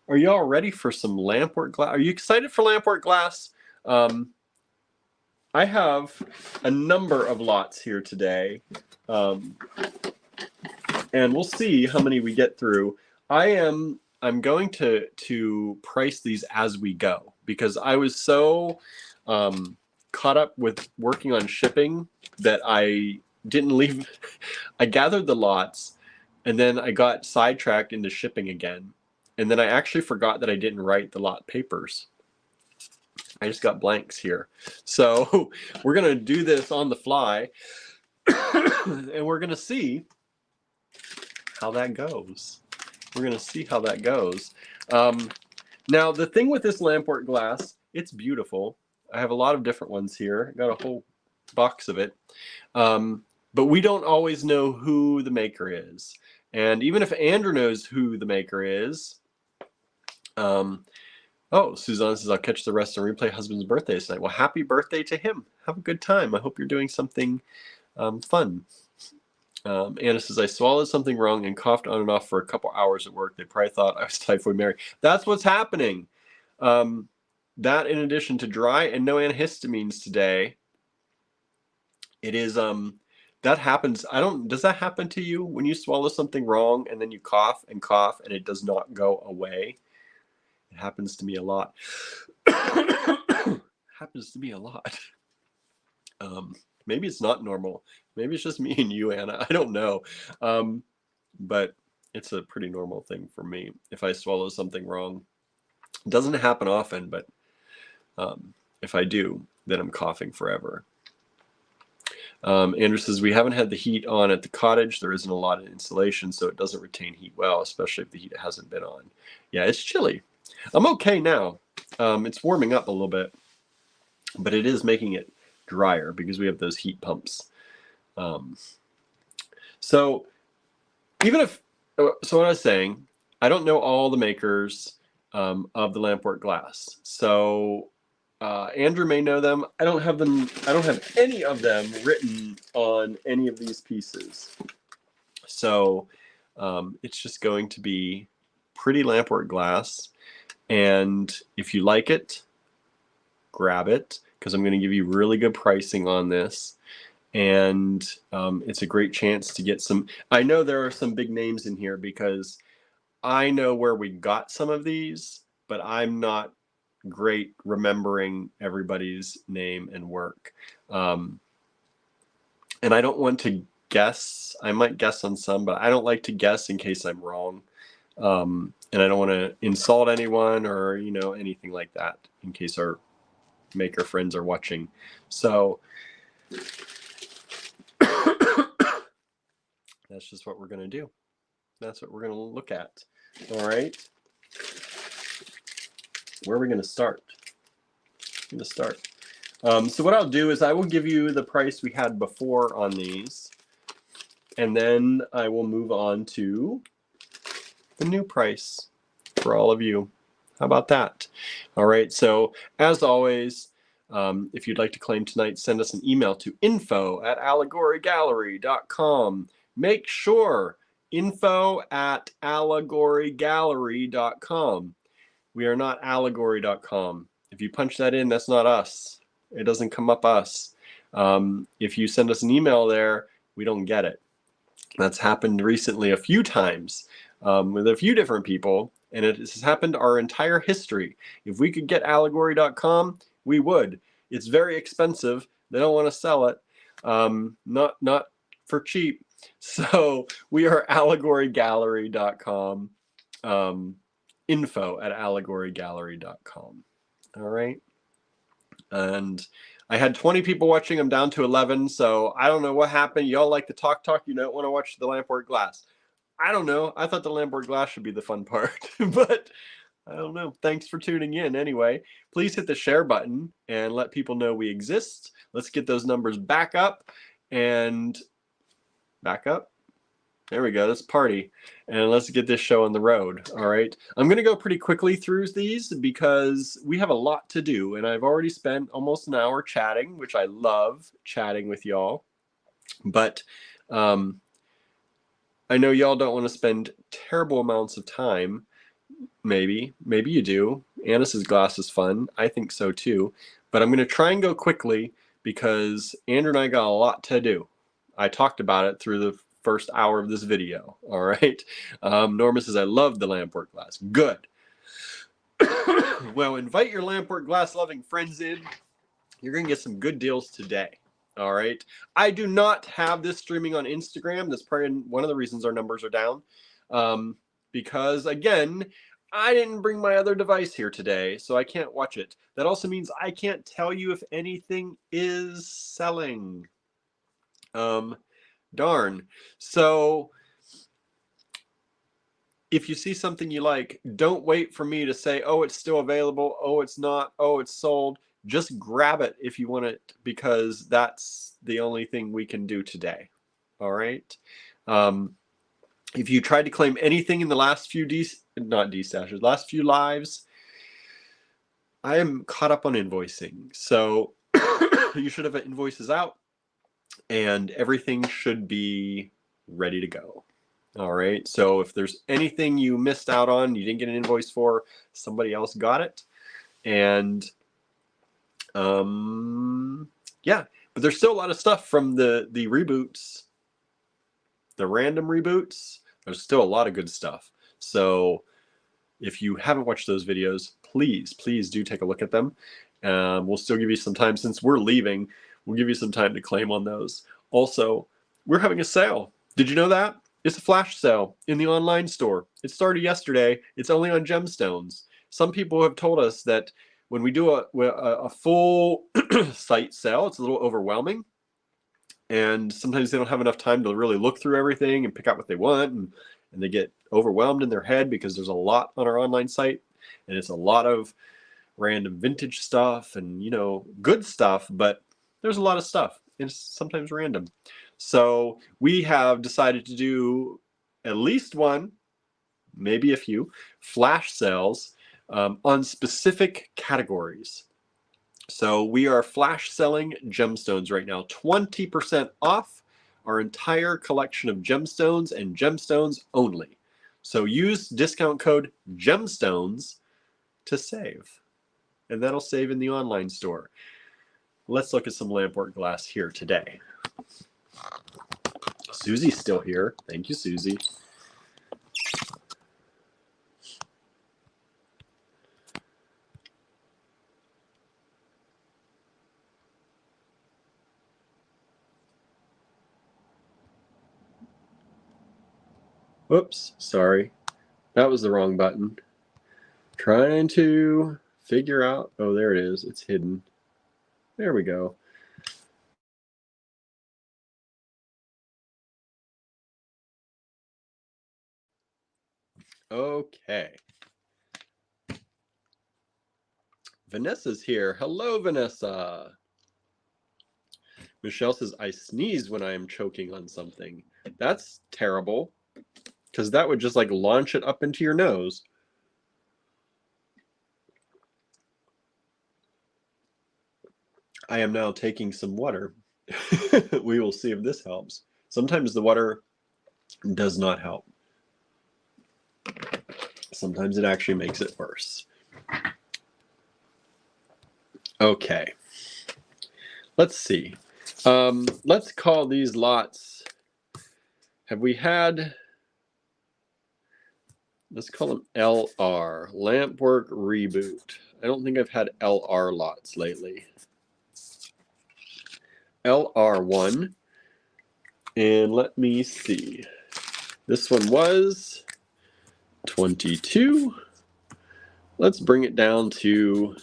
are y'all ready for some Lampwork glass? Are you excited for Lampwork glass? I have a number of lots here today, and we'll see how many we get through. I'm going to price these as we go because I was so caught up with working on shipping that I didn't leave. I gathered the lots and then I got sidetracked into shipping again. And then I actually forgot that I didn't write the lot papers. I just got blanks here. So we're going to do this on the fly and we're going to see how that goes. We're going to see how that goes. Now, the thing with this Lampwork glass, it's beautiful. I have a lot of different ones here. I got a whole box of it. But we don't always know who the maker is. And even if Andrew knows who the maker is, oh, Suzanne says, I'll catch the rest on replay. Husband's birthday tonight. Well, happy birthday to him. Have a good time. I hope you're doing something fun. Anna says, I swallowed something wrong and coughed on and off for a couple hours at work. They probably thought I was typhoid Mary. That's what's happening. That in addition to dry and no antihistamines today, it is, that happens. Does that happen to you when you swallow something wrong and then you cough and it does not go away? It happens to me a lot. Happens to me a lot. Maybe it's not normal. Maybe it's just me and you, Anna. I don't know. But it's a pretty normal thing for me if I swallow something wrong. It doesn't happen often, but if I do, then I'm coughing forever. Andrew says, we haven't had the heat on at the cottage. There isn't a lot of insulation, so it doesn't retain heat well, especially if the heat hasn't been on. Yeah, it's chilly. I'm okay now. It's warming up a little bit, but it is making it drier because we have those heat pumps. So even if, so what I was saying, I don't know all the makers of the Lampwork glass. So Andrew may know them. I don't have them. I don't have any of them written on any of these pieces. So it's just going to be pretty Lampwork glass. And if you like it, grab it, because I'm going to give you really good pricing on this. And it's a great chance to get some. I know there are some big names in here because I know where we got some of these, but I'm not great remembering everybody's name and work. And I don't want to guess. I might guess on some, but I don't like to guess in case I'm wrong. And I don't want to insult anyone or, you know, anything like that in case our maker friends are watching. So that's just what we're going to do. That's what we're going to look at. All right. Where are we going to start? I'm going to start. So what I'll do is I will give you the price we had before on these, and then I will move on to the new price for all of you. How about that? All right. So as always, if you'd like to claim tonight, send us an email to info@allegorygallery.com. Make sure info@allegorygallery.com. We are not allegory.com. If you punch that in, that's not us. It doesn't come up us. If you send us an email there, we don't get it. That's happened recently a few times with a few different people, and it has happened our entire history. If we could get allegory.com, we would. It's very expensive. They don't want to sell it. Not for cheap. So we are allegorygallery.com. Info@allegorygallery.com. All right. And I had 20 people watching. I'm down to 11. So I don't know what happened. Y'all like the talk. You don't want to watch the Lampwork glass. I don't know. I thought the Lampwork glass should be the fun part, but I don't know. Thanks for tuning in. Anyway, please hit the share button and let people know we exist. Let's get those numbers back up and back up. There we go. Let's party. And let's get this show on the road. All right. I'm going to go pretty quickly through these because we have a lot to do. And I've already spent almost an hour chatting, which I love chatting with y'all. But I know y'all don't want to spend terrible amounts of time. Maybe you do. Annis's glass is fun. I think so too. But I'm going to try and go quickly because Andrew and I got a lot to do. I talked about it through the first hour of this video. All right. Norma says, I love the Lampwork glass. Good. Well, invite your Lampwork glass loving friends in. You're going to get some good deals today. All right. I do not have this streaming on Instagram. That's probably one of the reasons our numbers are down. Because again, I didn't bring my other device here today, so I can't watch it. That also means I can't tell you if anything is selling. Darn. So if you see something you like, don't wait for me to say, oh, it's still available. Oh, it's not. Oh, it's sold. Just grab it if you want it, because that's the only thing we can do today. All right. If you tried to claim anything in the last few last few lives, I am caught up on invoicing. So you should have invoices out and everything should be ready to go. All right. So if there's anything you missed out on, you didn't get an invoice for, somebody else got it. And yeah, but there's still a lot of stuff from the reboots, the random reboots. There's still a lot of good stuff. So if you haven't watched those videos, please do take a look at them. We'll still give you some time since we're leaving. We'll give you some time to claim on those. Also, we're having a sale. Did you know that? It's a flash sale in the online store. It started yesterday. It's only on gemstones. some people have told us that when we do a full site sale, it's a little overwhelming. And sometimes they don't have enough time to really look through everything and pick out what they want. And they get overwhelmed in their head because there's a lot on our online site. And it's a lot of random vintage stuff and, you know, good stuff. But there's a lot of stuff. It's sometimes random. So we have decided to do at least one, maybe a few, flash sales on specific categories. So we are flash selling gemstones right now, 20% off our entire collection of gemstones and gemstones only. So use discount code gemstones to save, and that'll save in the online store. Let's look at some Lampwork glass here today. Susie's still here. Thank you, Susie. Whoops, sorry. That was the wrong button. Trying to figure out, oh, there it is. It's hidden. There we go. Okay. Vanessa's here. Hello, Vanessa. Michelle says, I sneeze when I am choking on something. That's terrible, because that would just like launch it up into your nose. I am now taking some water. We will see if this helps. Sometimes the water does not help. Sometimes it actually makes it worse. Okay. Let's see. Let's call these lots. Have we had... Let's call them LR, Lampwork Reboot. I don't think I've had LR lots lately. LR1. And let me see. This one was 22. Let's bring it down to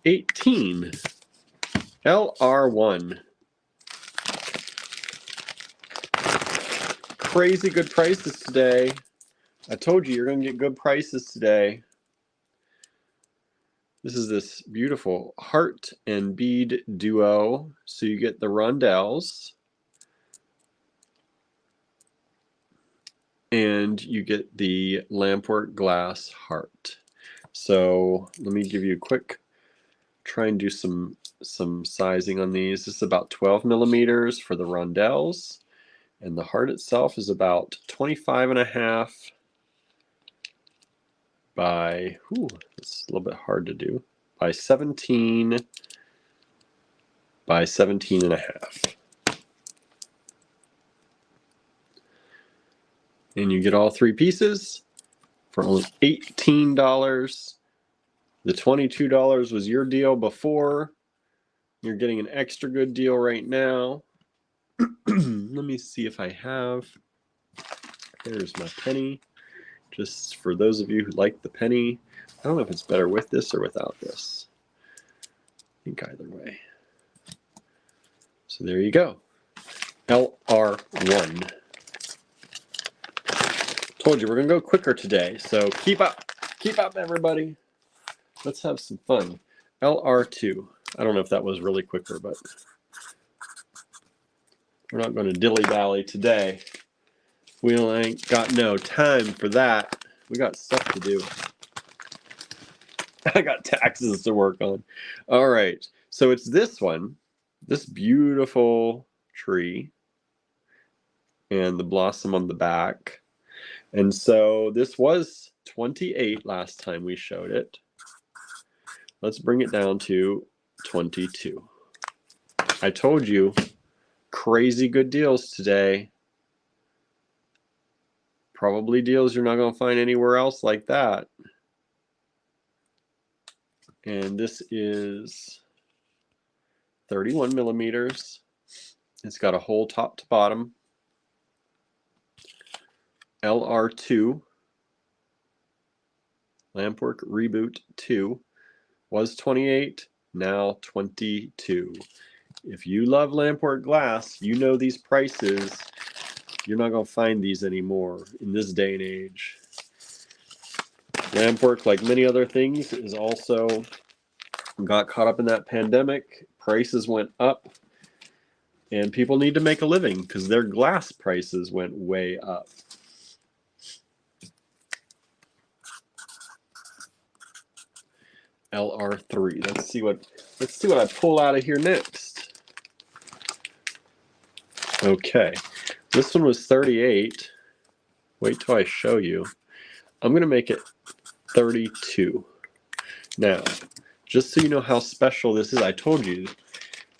18. LR1. Crazy good prices today. I told you you're going to get good prices today. This is this beautiful heart and bead duo. So you get the rondelles. And you get the Lampwork glass heart. So let me give you a quick, try and do some sizing on these. This is about 12 millimeters for the rondelles. And the heart itself is about 25.5 by, it's a little bit hard to do, by 17 by 17.5. And you get all three pieces for only $18. The $22 was your deal before. You're getting an extra good deal right now. Let me see if I have. There's my penny. Just for those of you who like the penny. I don't know if it's better with this or without this. I think either way. So there you go. LR1. Told you we're going to go quicker today. So keep up. Keep up, everybody. Let's have some fun. LR2. I don't know if that was really quicker, but we're not going to dilly-dally today. We ain't got no time for that. We got stuff to do. I got taxes to work on. All right. So it's this one, this beautiful tree, and the blossom on the back. And so this was 28 last time we showed it. Let's bring it down to 22. I told you, crazy good deals today. Probably deals you're not going to find anywhere else like that. And this is 31 millimeters. It's got a hole top to bottom. LR2. Lampwork Reboot 2 was 28, now 22. If you love Lampwork glass, you know these prices. You're not going to find these anymore in this day and age. Lampwork, like many other things, is also got caught up in that pandemic. Prices went up, and people need to make a living because their glass prices went way up. LR3. Let's see what I pull out of here next. Okay, this one was 38. Wait till I show you. I'm gonna make it 32. Now, just so you know how special this is, I told you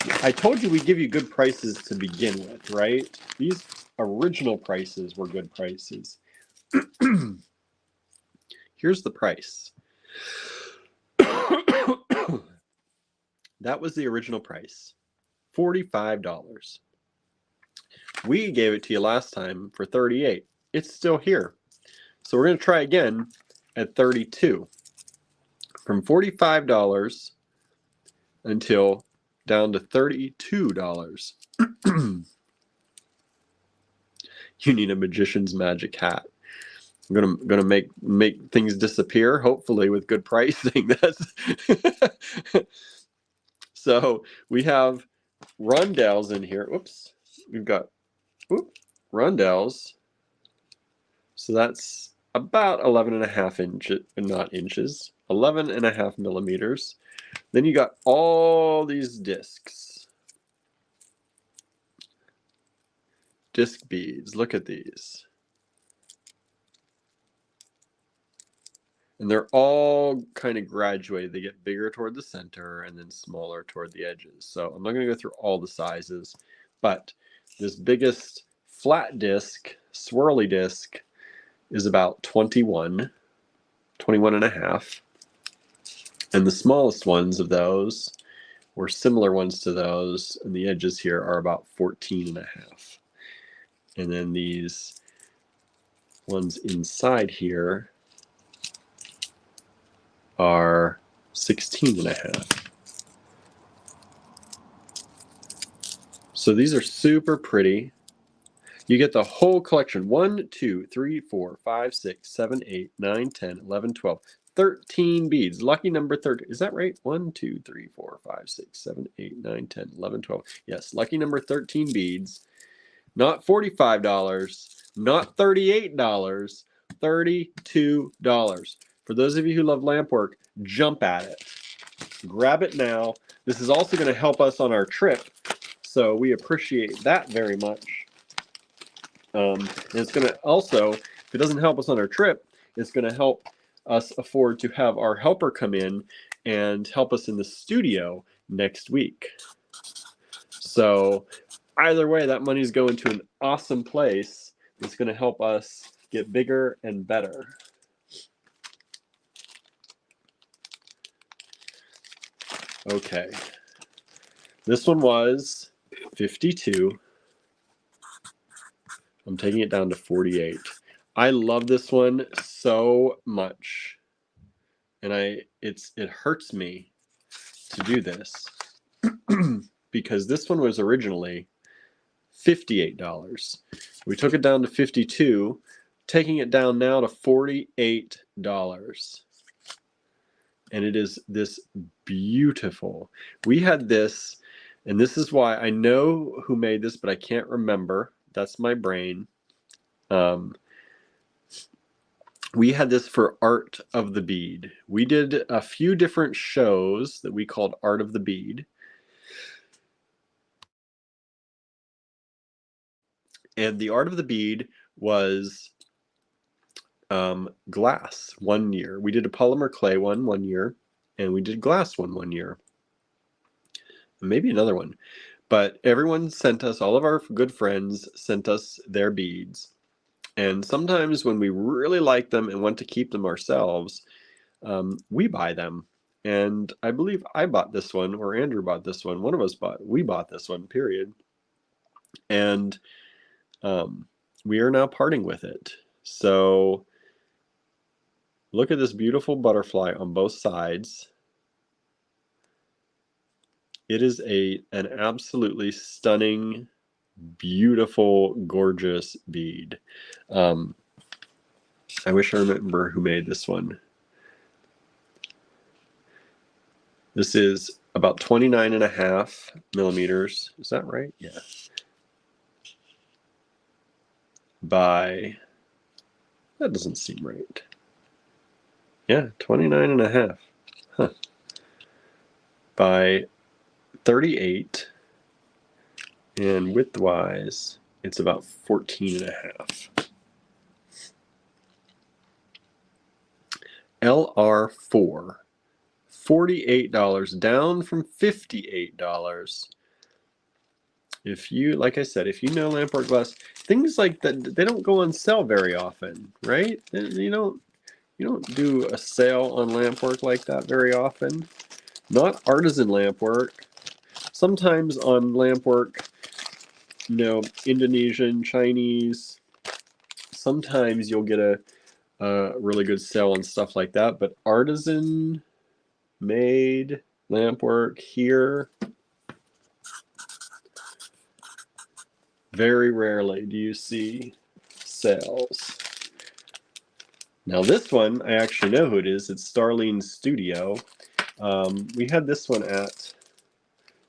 we'd give you good prices to begin with, right? These original prices were good prices. Here's the price. That was the original price, $45. We gave it to you last time for 38. It's still here. So we're going to try again at 32. From $45 until down to $32. You need a magician's magic hat. I'm gonna make things disappear, hopefully with good pricing. That's so we have rondelles in here. Oops, we've got rondelles. So that's about 11.5 inches, not inches, 11.5 millimeters. Then you got all these discs. Disc beads. Look at these. And they're all kind of graduated. They get bigger toward the center and then smaller toward the edges. So I'm not going to go through all the sizes, but this biggest flat disc, swirly disc, is about 21 and a half. And the smallest ones of those, or similar ones to those, and the edges here are about 14 and a half. And then these ones inside here are 16 and a half. So these are super pretty. You get the whole collection. 1, 2, 3, 4, 5, 6, 7, 8, 9, 10, 11, 12. 13 beads. Lucky number 13. Is that right? 1, 2, 3, 4, 5, 6, 7, 8, 9, 10, 11, 12. Yes, lucky number 13 beads. Not $45, not $38, $32. For those of you who love Lampwork, jump at it. Grab it now. This is also going to help us on our trip, so we appreciate that very much. And it's going to also, if it doesn't help us on our trip, it's going to help us afford to have our helper come in and help us in the studio next week. So either way, that money is going to an awesome place that's going to help us get bigger and better. Okay, this one was 52. I'm taking it down to 48. I love this one so much, and it hurts me to do this because this one was originally $58. We took it down to 52, taking it down now to $48. And it is this beautiful. We had this, and this is why I know who made this, but I can't remember. That's my brain. We had this for Art of the Bead. We did a few different shows that we called Art of the Bead. And the Art of the Bead was glass 1 year. We did a polymer clay one year, and we did glass one year. Maybe another one. But everyone sent us, all of our good friends sent us their beads. And sometimes when we really like them and want to keep them ourselves, we buy them. And I believe I bought this one, or Andrew bought this one. One of us we bought this one, period. And we are now parting with it. So Look at this beautiful butterfly on both sides. It is an absolutely stunning, beautiful, gorgeous bead. I wish I remember who made this one. This is about 29.5 millimeters. Is that right? Yeah. By, that doesn't seem right. Yeah, 29.5. Huh. By 38. And width-wise, it's about 14.5. LR4. $48, down from $58. If you, like I said, if you know Lampwork glass, things like that, they don't go on sale very often, right? You don't do a sale on Lampwork like that very often. Not artisan Lampwork. Sometimes on Lampwork, Indonesian, Chinese, sometimes you'll get a really good sale on stuff like that, but artisan made Lampwork here, very rarely do you see sales. Now this one, I actually know who it is. It's Starlene Studio. We had this one at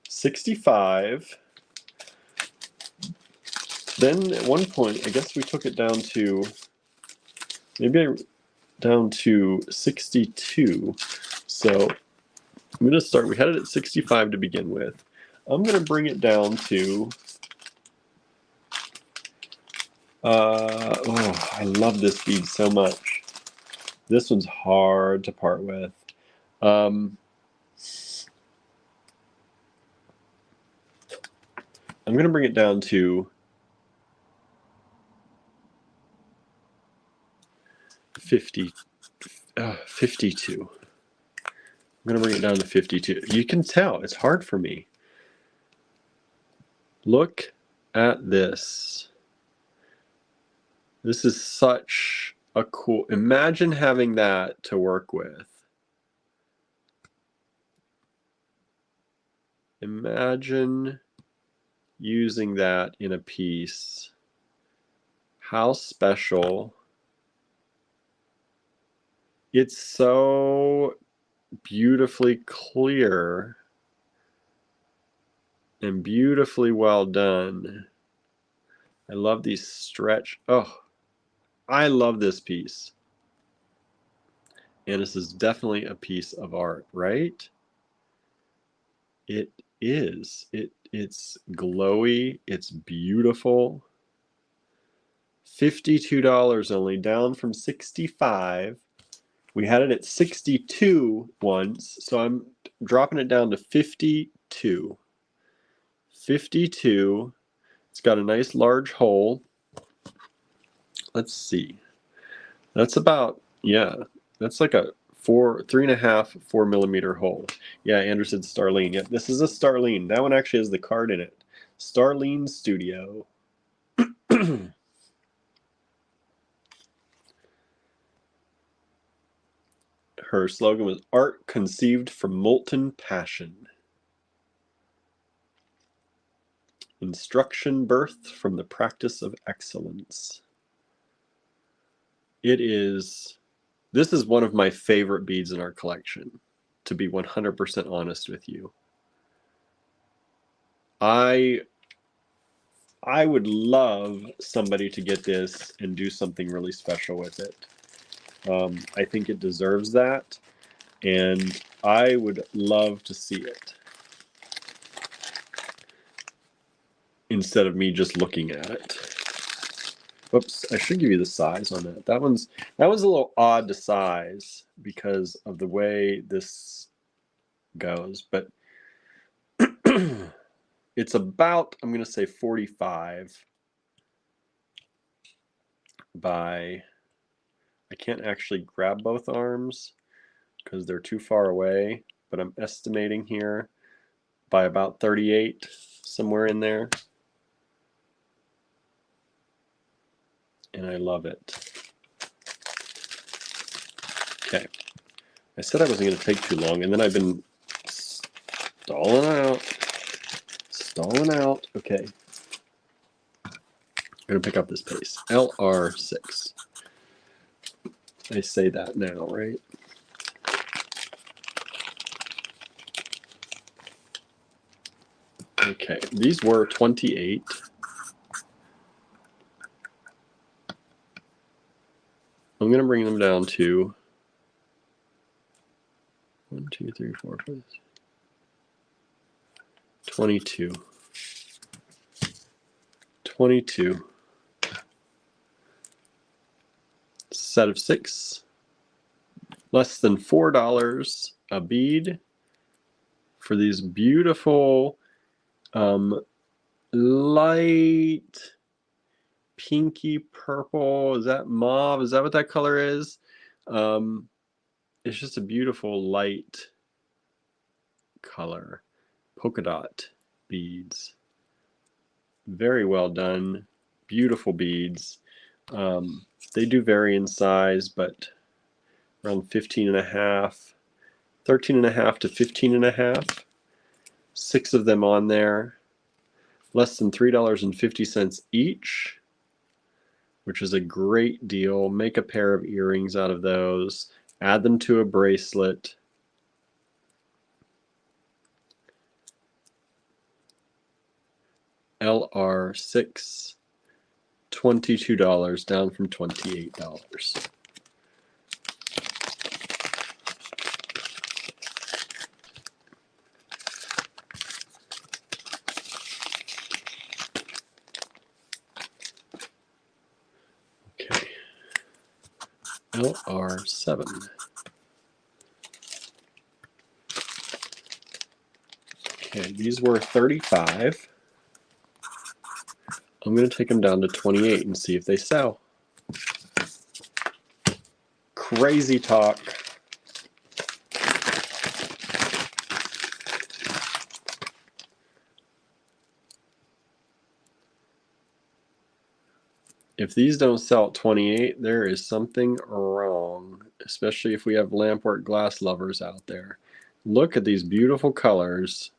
$65. Then at one point, I guess we took it down to down to 62. So I'm going to start. We had it at 65 to begin with. I'm going to bring it down to. Oh, I love this bead so much. This one's hard to part with. I'm going to bring it down to 52. I'm going to bring it down to 52. You can tell it's hard for me. Look at this. This is such a cool, imagine having that to work with. Imagine using that in a piece. How special. It's so beautifully clear and beautifully well done. I love these stretch. Oh, I love this piece. And this is definitely a piece of art, right? It is. It's glowy. It's beautiful. $52 only, down from 65. We had it at 62 once, so I'm dropping it down to 52. 52. It's got a nice large hole. Let's see. That's about, yeah, that's like a 3.5, 4 millimeter hole. Yeah, Andrew said Starlene. Yep, this is a Starlene. That one actually has the card in it. Starlene Studio. Her slogan was art conceived from molten passion. Instruction birthed from the practice of excellence. This is one of my favorite beads in our collection, to be 100% honest with you. I would love somebody to get this and do something really special with it. I think it deserves that, and I would love to see it instead of me just looking at it. Oops, I should give you the size on that. That one's a little odd to size because of the way this goes, but it's about, I'm going to say 45 by, I can't actually grab both arms because they're too far away, but I'm estimating here by about 38, somewhere in there. And I love it. Okay. I said I wasn't going to take too long, and then I've been stalling out. Okay. I'm going to pick up this pace. LR6. I say that now, right? Okay. These were 28. I'm going to bring them down to 1, 2, 3, 4, 5, 22. 22. Set of 6. Less than $4 a bead for these beautiful light pinky purple. Is that mauve? Is that what that color is? It's just a beautiful light color. Polka dot beads. Very well done. Beautiful beads. They do vary in size, but around 15 and a half, 13 and a half to 15 and a half. 6 of them on there. Less than $3.50 each, which is a great deal. Make a pair of earrings out of those. Add them to a bracelet. LR6, $22, down from $28. Okay, LR7. Okay, these were 35. I'm going to take them down to 28 and see if they sell. Crazy talk. If these don't sell at 28, there is something wrong, especially if we have Lampwork glass lovers out there. Look at these beautiful colors.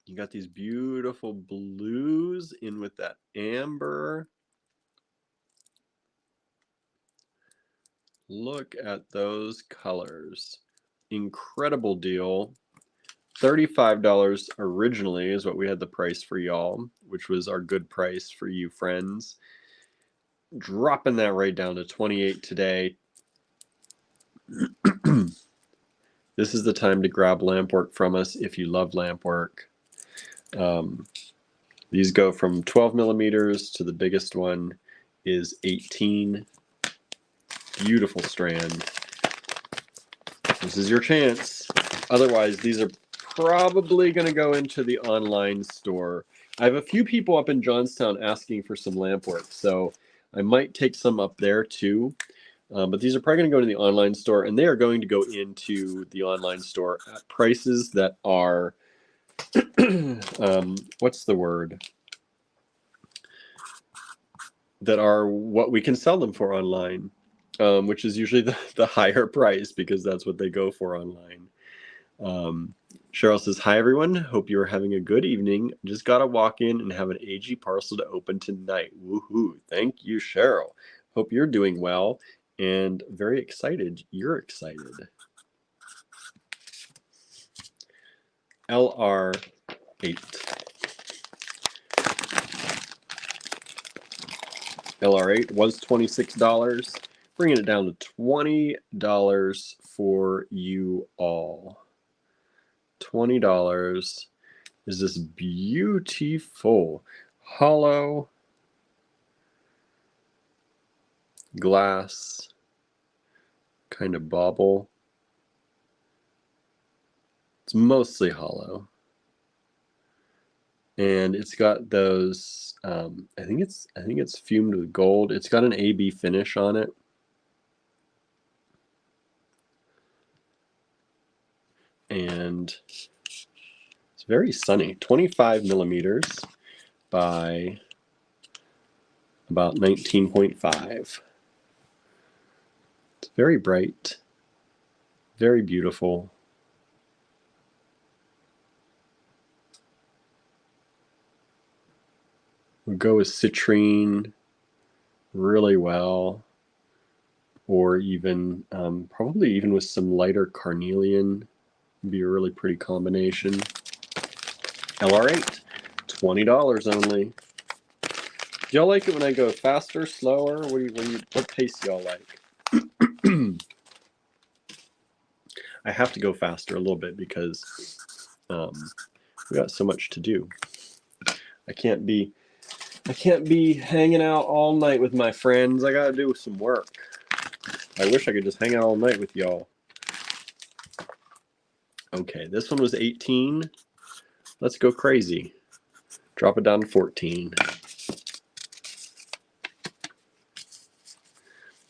You got these beautiful blues in with that amber. Look at those colors. Incredible deal. $35 originally is what we had the price for y'all, which was our good price for you friends. Dropping that right down to 28 today. This is the time to grab Lampwork from us if you love Lampwork. These go from 12 millimeters to the biggest one is 18. Beautiful strand. This is your chance. Otherwise, these are probably going to go into the online store. I have a few people up in Johnstown asking for some Lampwork, so I might take some up there too. But these are probably going to go to the online store, and they are going to go into the online store at prices that are, what's the word? That are what we can sell them for online, which is usually the higher price because that's what they go for online. Cheryl says, hi, everyone. Hope you're having a good evening. Just got to walk in and have an AG parcel to open tonight. Woohoo. Thank you, Cheryl. Hope you're doing well and very excited. You're excited. LR8. LR8 was $26. Bringing it down to $20 for you all. $20 is this beautiful hollow glass kind of bauble. It's mostly hollow, and it's got those. I think it's fumed with gold. It's got an AB finish on it. and it's very sunny. 25 millimeters by about 19.5. It's very bright, very beautiful. We'll go with citrine really well, or even probably even with some lighter carnelian. Would be a really pretty combination. LR8, $20 only. Do y'all like it when I go faster, slower? What pace y'all like? I have to go faster a little bit because we got so much to do. I can't be hanging out all night with my friends. I gotta do some work. I wish I could just hang out all night with y'all. Okay, this one was 18. Let's go crazy. Drop it down to 14.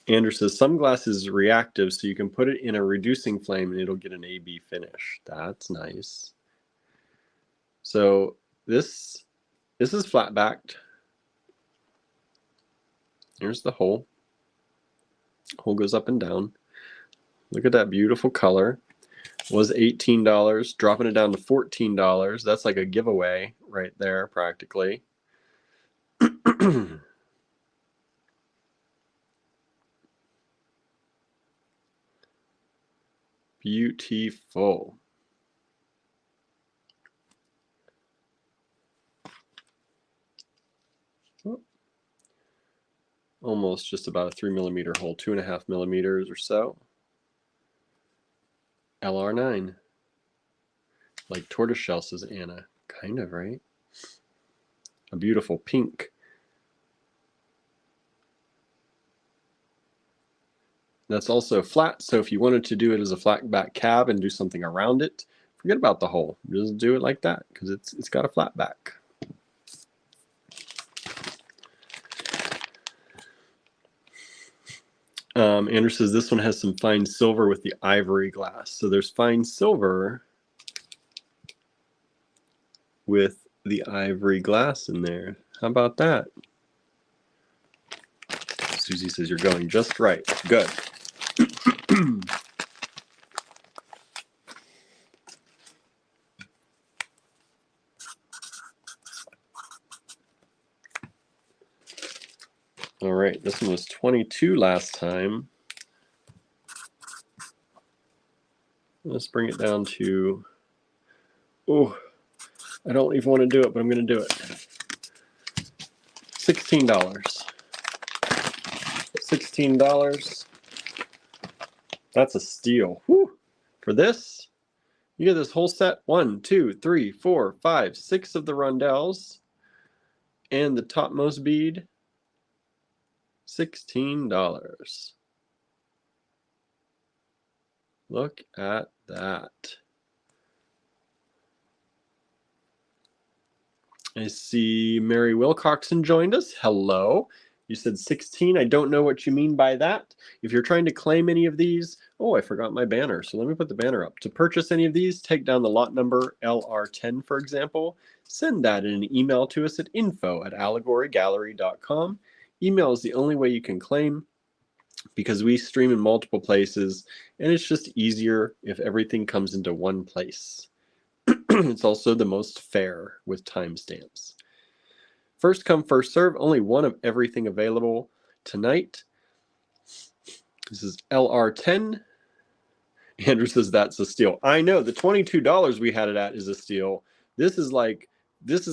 Andrew says, some glass is reactive, so you can put it in a reducing flame and it'll get an AB finish. That's nice. So this is flat backed. Here's the hole. Hole goes up and down. Look at that beautiful color. Was $18, dropping it down to $14. That's like a giveaway right there, practically. Beautiful. Oh. Almost just about a 3 millimeter hole, 2.5 millimeters or so. LR9. Like tortoiseshell, says Anna. Kind of, right? A beautiful pink. That's also flat, so if you wanted to do it as a flat back cab and do something around it, forget about the hole. Just do it like that because it's got a flat back. Andrew says this one has some fine silver with the ivory glass. So there's fine silver with the ivory glass in there. How about that? Susie says you're going just right. Good. All right, this one was 22 last time. Let's bring it down to, oh, I don't even want to do it, but I'm going to do it. $16. $16. That's a steal. Whew. For this, you get this whole set. 1, 2, 3, 4, 5, 6 of the rondelles and the topmost bead. $16. Look at that. I see Mary Wilcoxon joined us. Hello. You said 16. I don't know what you mean by that. If you're trying to claim any of these, oh, I forgot my banner. So let me put the banner up. To purchase any of these, take down the lot number LR10, for example. Send that in an email to us at info@allegorygallery.com. Email is the only way you can claim because we stream in multiple places, and it's just easier if everything comes into one place. It's also the most fair with timestamps. First come, first serve, only one of everything available tonight. This is LR10. Andrew says that's a steal. I know, the $22 we had it at is a steal. This is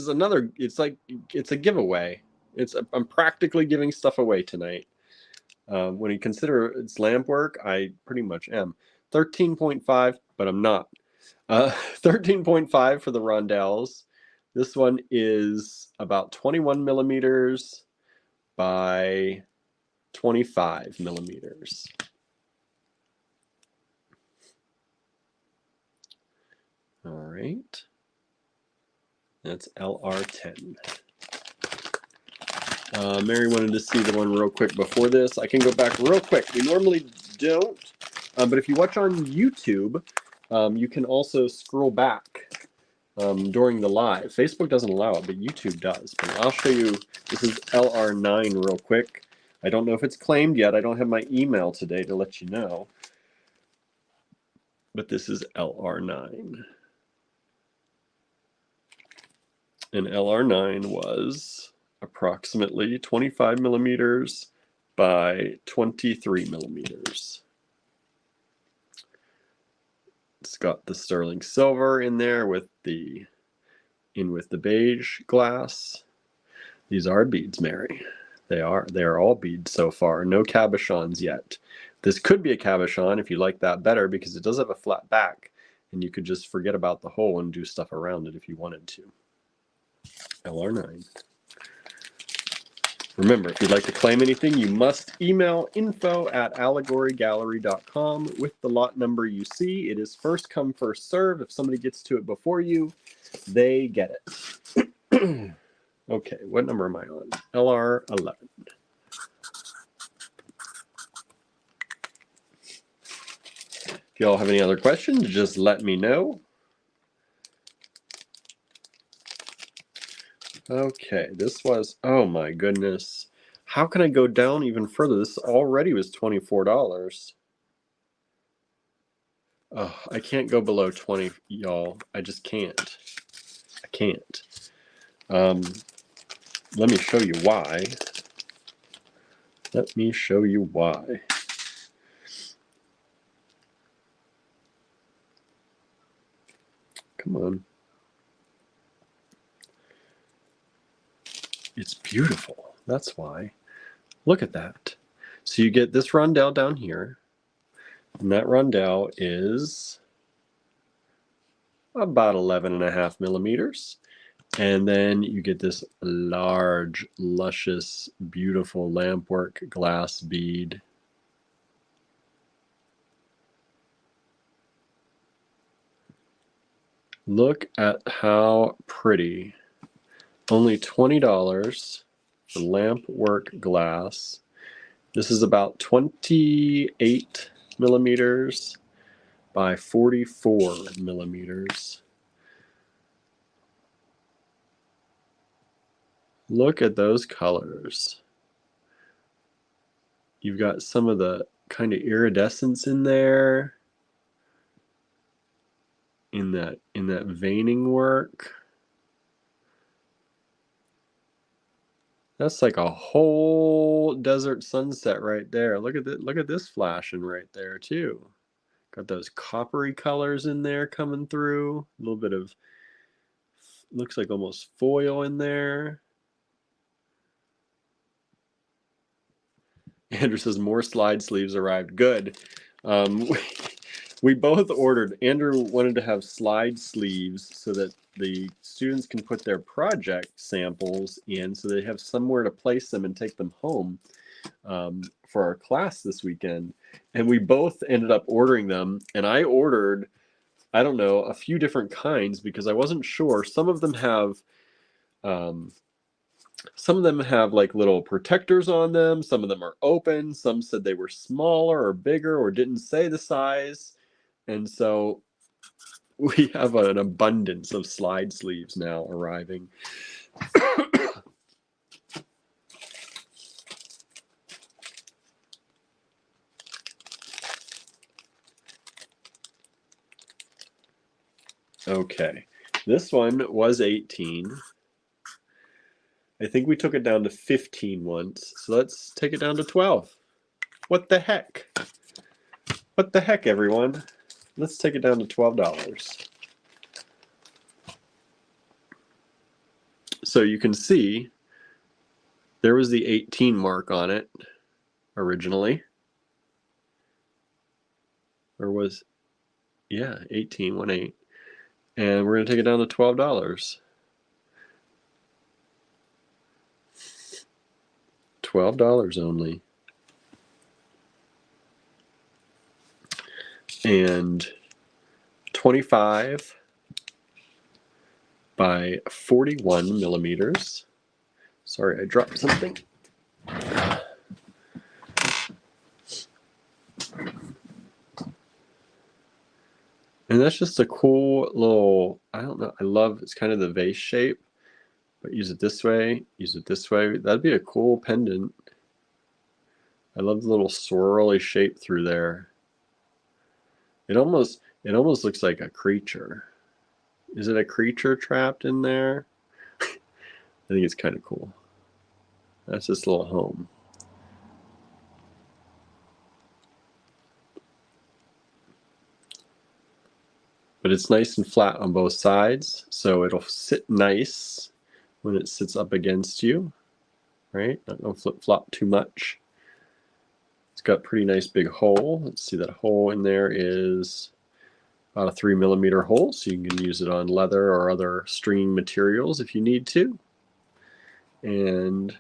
another, it's a giveaway. I'm practically giving stuff away tonight. When you consider it's Lampwork, I pretty much am. 13.5, but I'm not. 13.5 for the rondelles. This one is about 21 millimeters by 25 millimeters. All right. That's LR10. Mary wanted to see the one real quick before this. I can go back real quick. We normally don't, but if you watch on YouTube, You can also scroll back during the live. Facebook doesn't allow it, but YouTube does. But I'll show you. This is LR9 real quick. I don't know if it's claimed yet. I don't have my email today to let you know. But this is LR9. And LR9 was approximately 25 millimeters by 23 millimeters. It's got the sterling silver in there with the beige glass. These are beads, Mary. They are all beads so far. No cabochons yet. This could be a cabochon if you like that better, because it does have a flat back, and you could just forget about the hole and do stuff around it if you wanted to. LR9. Remember, if you'd like to claim anything, you must email info@allegorygallery.com with the lot number you see. It is first come, first serve. If somebody gets to it before you, they get it. Okay, what number am I on? LR11. If y'all have any other questions, just let me know. Okay, this was, oh my goodness. How can I go down even further? This already was $24. Oh, I can't go below 20, y'all. I just can't. I can't. Let me show you why. Let me show you why. Come on. It's beautiful. That's why. Look at that. So you get this rondelle down here. And that rondelle is about 11.5 millimeters. And then you get this large, luscious, beautiful Lampwork glass bead. Look at how pretty. Only $20 for Lampwork glass. This is about 28 millimeters by 44 millimeters. Look at those colors. You've got some of the kind of iridescence in there, in that veining work. That's like a whole desert sunset right there. Look at this flashing right there too. Got those coppery colors in there coming through. A little bit of, looks like almost foil in there. Andrew says more slide sleeves arrived. Good. We both ordered. Andrew wanted to have slide sleeves so that the students can put their project samples in, so they have somewhere to place them and take them home for our class this weekend. And we both ended up ordering them. And I ordered, I don't know, a few different kinds because I wasn't sure. Some of them have like little protectors on them. Some of them are open. Some said they were smaller or bigger or didn't say the size. And so we have an abundance of slide sleeves now arriving. Okay, this one was 18. I think we took it down to 15 once, so let's take it down to 12. What the heck? What the heck, everyone? Let's take it down to $12. So you can see there was the 18 mark on it originally. Or was, yeah, 18, 1-8. And we're going to take it down to $12. $12 only. And 25 by 41 millimeters. Sorry, I dropped something. And that's just a cool little, I don't know, I love, it's kind of the vase shape, but use it this way, use it this way. That'd be a cool pendant. I love the little swirly shape through there. It almost looks like a creature. Is it a creature trapped in there? I think it's kind of cool. That's this little home. But it's nice and flat on both sides, so it'll sit nice when it sits up against you, right? Not gonna flip-flop too much. It's got a pretty nice big hole. Let's see, that hole in there is about a 3mm hole, so you can use it on leather or other stringing materials if you need to. And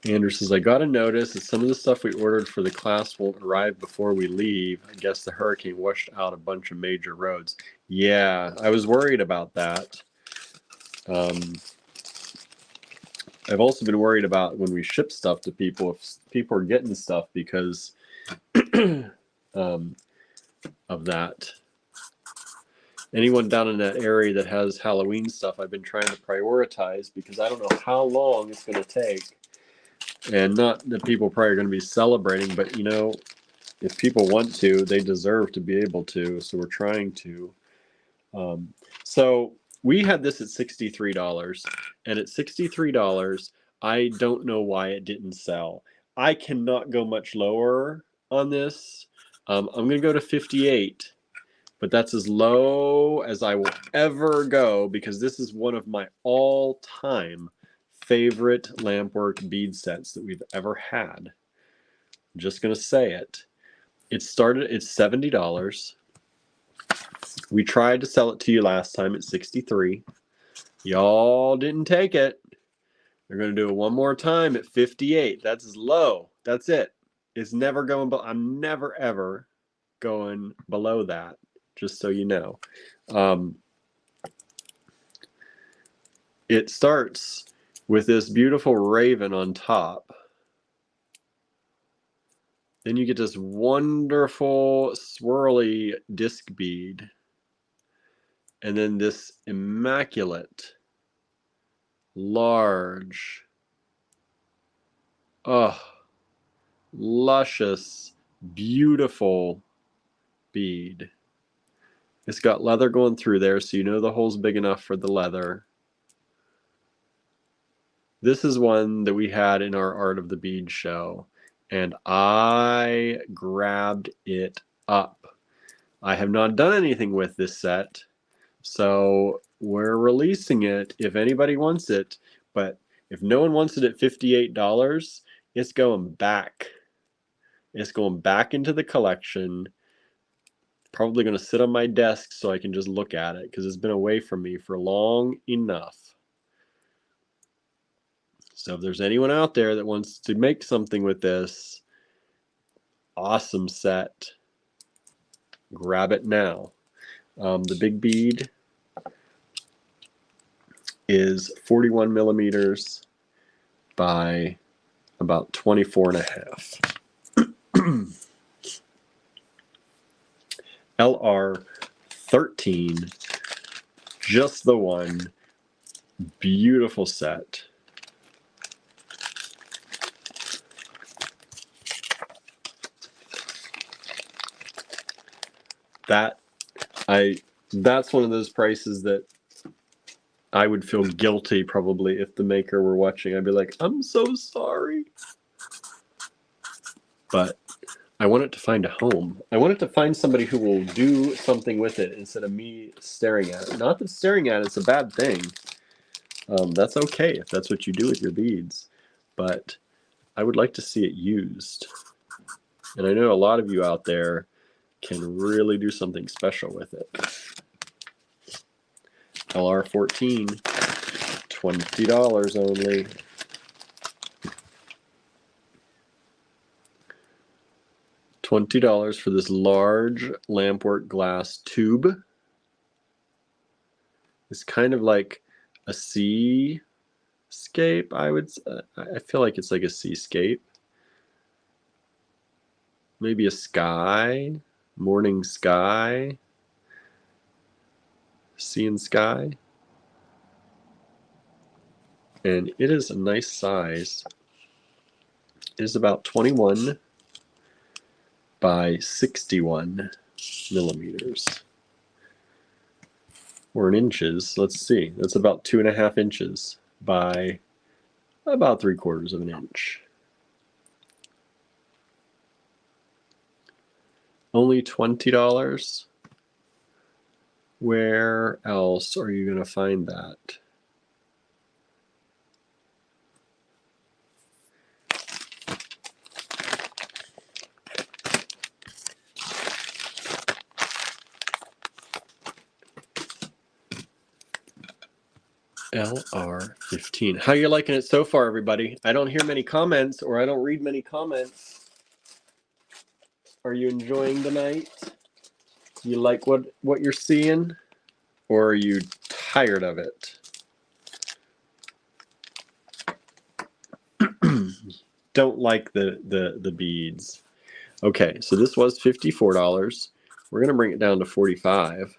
Andrew says, I got a notice that some of the stuff we ordered for the class won't arrive before we leave. I guess the hurricane washed out a bunch of major roads. Yeah, I was worried about that. I've also been worried about when we ship stuff to people, if people are getting stuff because of that. Anyone down in that area that has Halloween stuff, I've been trying to prioritize because I don't know how long it's going to take. And not that people probably are going to be celebrating, but you know, if people want to, they deserve to be able to. So we're trying to. So we had this at $63, and at $63, I don't know why it didn't sell. I cannot go much lower on this. I'm going to go to 58, but that's as low as I will ever go because this is one of my all-time favorite Lampwork bead sets that we've ever had. I'm just going to say it. It started at $70. We tried to sell it to you last time at 63. Y'all didn't take it. They're going to do it one more time at 58. That's as low. That's it. It's never going below. I'm never ever going below that, just so you know. It starts with this beautiful raven on top. Then you get this wonderful swirly disc bead. And then this immaculate, large, luscious, beautiful bead. It's got leather going through there, so you know the hole's big enough for the leather. This is one that we had in our Art of the Bead show, and I grabbed it up. I have not done anything with this set, so we're releasing it if anybody wants it, but if no one wants it at $58, it's going back. It's going back into the collection. Probably going to sit on my desk so I can just look at it because it's been away from me for long enough. So if there's anyone out there that wants to make something with this awesome set, grab it now. The big bead is 41mm by about 24.5. LR13, just the one, beautiful set. That's one of those prices that I would feel guilty probably if the maker were watching. I'd be like, I'm so sorry. But I want it to find a home. I want it to find somebody who will do something with it instead of me staring at it. Not that staring at it's a bad thing. That's okay if that's what you do with your beads. But I would like to see it used. And I know a lot of you out there can really do something special with it. LR14, $20 only. $20 for this large Lampwork glass tube. It's kind of like a seascape. I feel like it's like a seascape. maybe a sky, morning sky, sea and sky. And it is a nice size. It is about 21 by 61 millimeters. Or in inches, let's see. That's about 2.5 inches by about 3/4 of an inch. Only $20? Where else are you going to find that? LR15. How you liking it so far, everybody? I don't hear many comments, or I don't read many comments. Are you enjoying the night? You like what you're seeing? Or are you tired of it? Don't like the beads. Okay, so this was $54. We're going to bring it down to $45.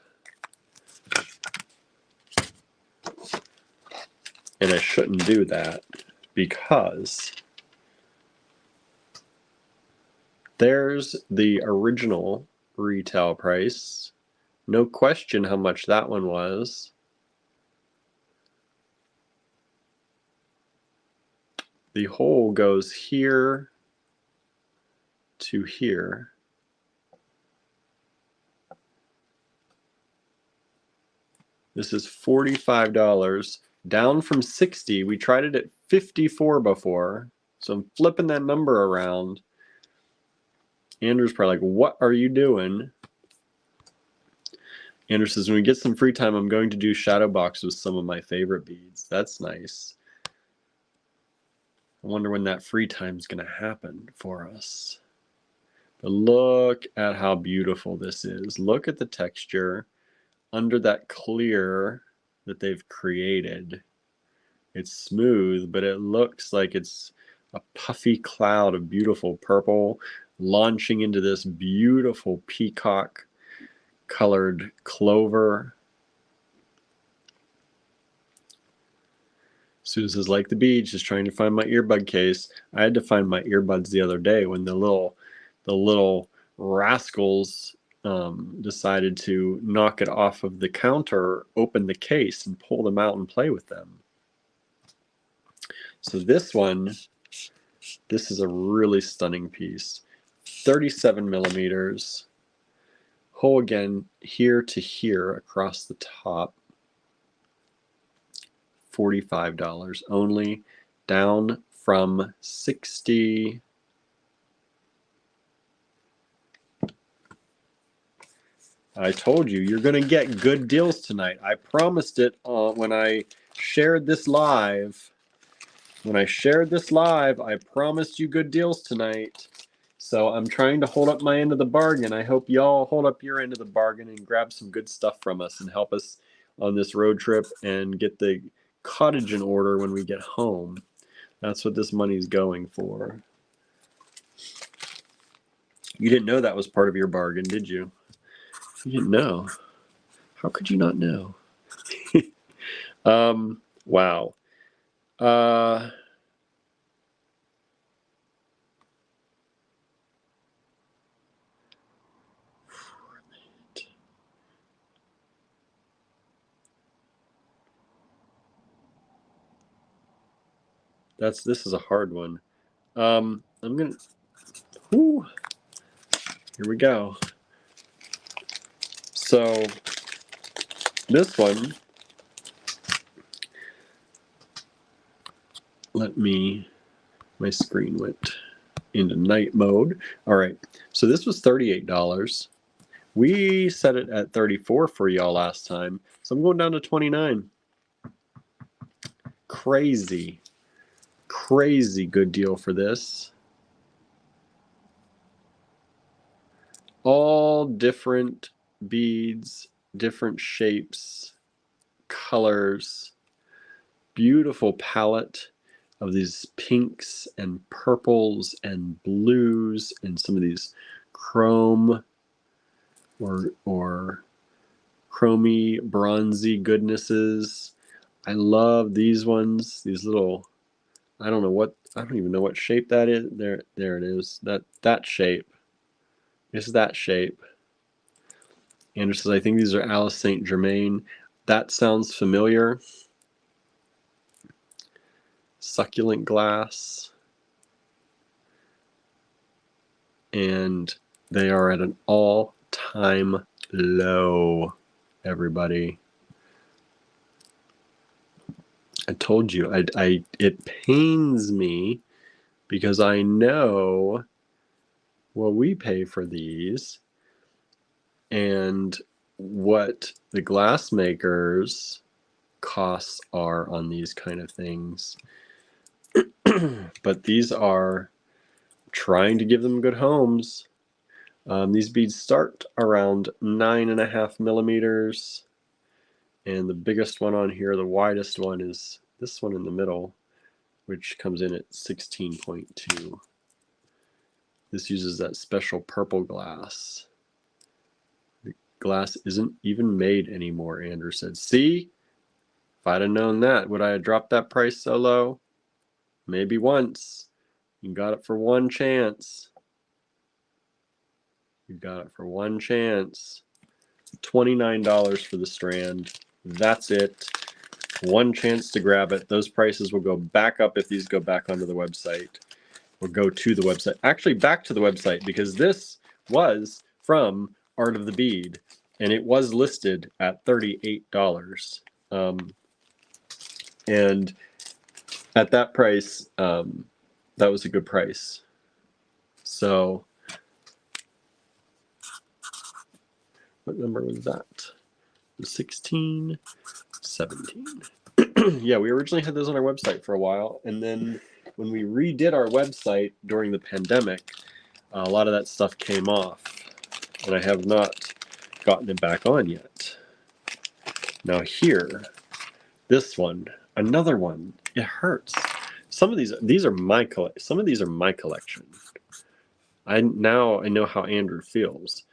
And I shouldn't do that because there's the original retail price. No question how much that one was. The hole goes here to here. This is $45, down from $60. We tried it at $54 before, so I'm flipping that number around. Andrew's probably like, what are you doing? Andrew says, when we get some free time, I'm going to do shadow box with some of my favorite beads. That's nice. I wonder when that free time is going to happen for us. But look at how beautiful this is. Look at the texture under that clear that they've created. It's smooth, but it looks like it's a puffy cloud of beautiful purple launching into this beautiful peacock colored clover. Susan says, like the beach, just trying to find my earbud case. I had to find my earbuds the other day when the little rascals decided to knock it off of the counter, open the case, and pull them out and play with them. So this one, this is a really stunning piece. 37 millimeters. Hole again here to here across the top. $45 only, down from $60. I told you, you're going to get good deals tonight. I promised it when I shared this live. When I shared this live, I promised you good deals tonight. So I'm trying to hold up my end of the bargain. I hope y'all hold up your end of the bargain and grab some good stuff from us and help us on this road trip and get the cottage in order when we get home. That's what this money's going for. You didn't know that was part of your bargain, did you? You didn't know. How could you not know? Wow. This is a hard one. I'm gonna. Whoo, here we go. So this one. My screen went into night mode. All right. So this was $38. We set it at 34 for y'all last time. So I'm going down to 29. Crazy good deal for this. All different beads, different shapes, colors, beautiful palette of these pinks and purples and blues and some of these chrome or chromy, bronzy goodnesses. I love these ones, these little, I don't even know what shape that is. There it is. That shape. It's that shape. Andrew says, I think these are Alice Saint Germain. That sounds familiar. Succulent glass. And they are at an all-time low, everybody. I told you, it pains me because I know what we pay for these and what the glass makers' costs are on these kind of things. But these are trying to give them good homes. These beads start around 9.5 millimeters. And the biggest one on here, the widest one, is this one in the middle, which comes in at 16.2. This uses that special purple glass. The glass isn't even made anymore, Andrew said. See? If I'd have known that, would I have dropped that price so low? Maybe once. You got it for one chance. You got it for one chance. $29 for the strand. That's it. One chance to grab it. Those prices will go back up if these go back onto the website. Or go to the website. Actually, back to the website, because this was from Art of the Bead, and it was listed at $38. And at that price, that was a good price. So, what number was that? 16, 17. Yeah, we originally had those on our website for a while, and then when we redid our website during the pandemic, a lot of that stuff came off, and I have not gotten it back on yet. Now here, this one, another one, it hurts. Some of these are my some of these are my collection. I know how Andrew feels.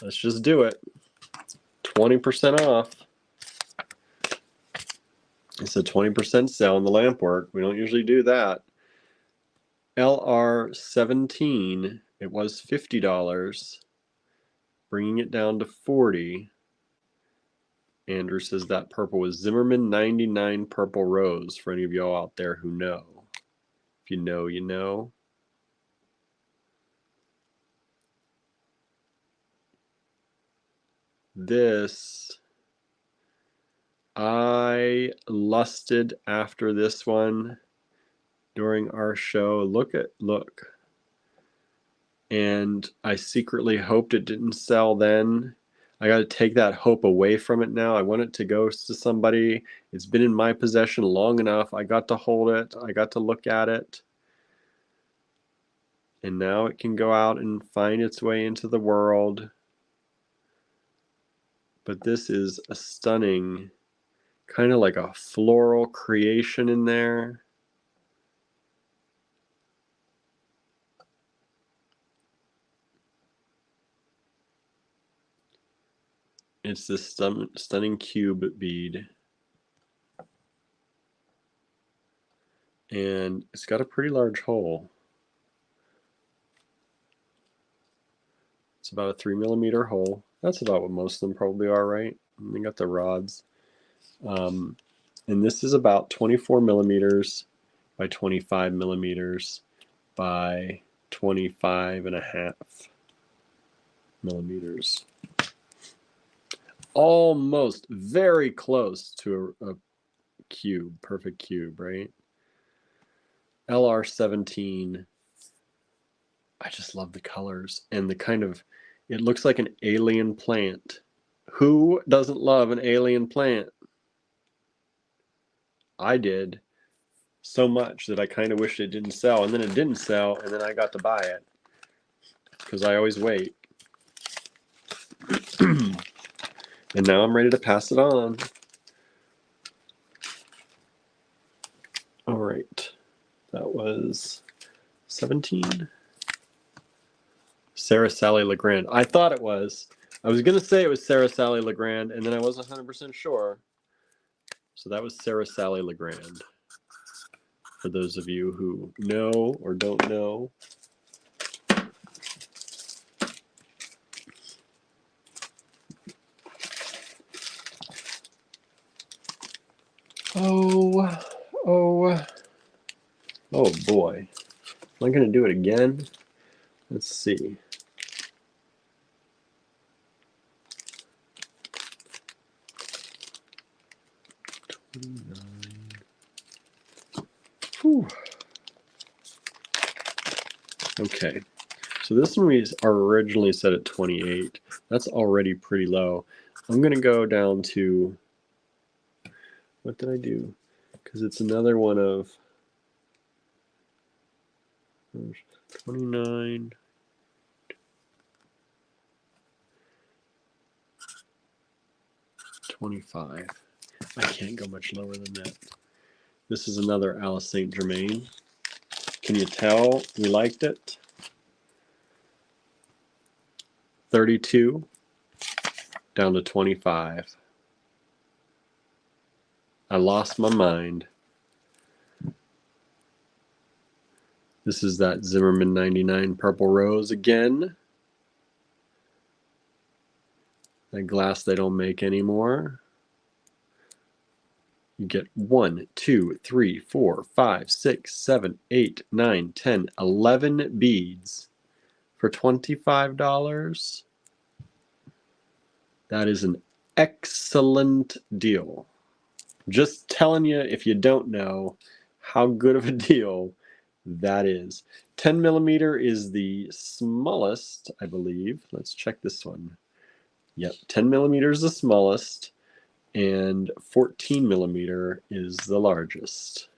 Let's just do it. 20% off. It's a 20% sale on the Lampwork. We don't usually do that. LR17, it was $50, bringing it down to $40. Andrew says that purple was Zimmerman 99 Purple Rose, for any of y'all out there who know. If you know, you know. This, I lusted after this one during our show. Look. And I secretly hoped it didn't sell then. I got to take that hope away from it now. I want it to go to somebody. It's been in my possession long enough. I got to hold it. I got to look at it. And now it can go out and find its way into the world. But this is a stunning, kind of like a floral creation in there. It's this stunning cube bead. And it's got a pretty large hole. It's about a 3 millimeter hole. That's about what most of them probably are, right? And they got the rods. And this is about 24 millimeters by 25 millimeters by 25.5 millimeters. Almost very close to a cube, perfect cube, right? LR17. I just love the colors and the kind of, it looks like an alien plant. Who doesn't love an alien plant? I did so much that I kind of wished it didn't sell, and then it didn't sell, and then I got to buy it because I always wait. And now I'm ready to pass it on. All right. That was 17. Sarah Sally Legrand. I thought it was. I was going to say it was Sarah Sally Legrand, and then I wasn't 100% sure. So that was Sarah Sally Legrand. For those of you who know or don't know. Oh boy. Am I going to do it again? Let's see. Whew. Okay. So this one we are originally set at 28. That's already pretty low. I'm going to go down to, what did I do? Because it's another one of 29. 25. I can't go much lower than that. This is another Alice St. Germain. Can you tell we liked it? 32 down to 25. I lost my mind. This is that Zimmerman 99 Purple Rose again. That glass they don't make anymore. You get 1, 2, 3, 4, 5, 6, 7, 8, 9, 10, 11 beads for $25. That is an excellent deal. Just telling you, if you don't know, how good of a deal that is. 10 millimeter is the smallest, I believe. Let's check this one. Yep, 10 millimeter is the smallest, and 14 millimeter is the largest.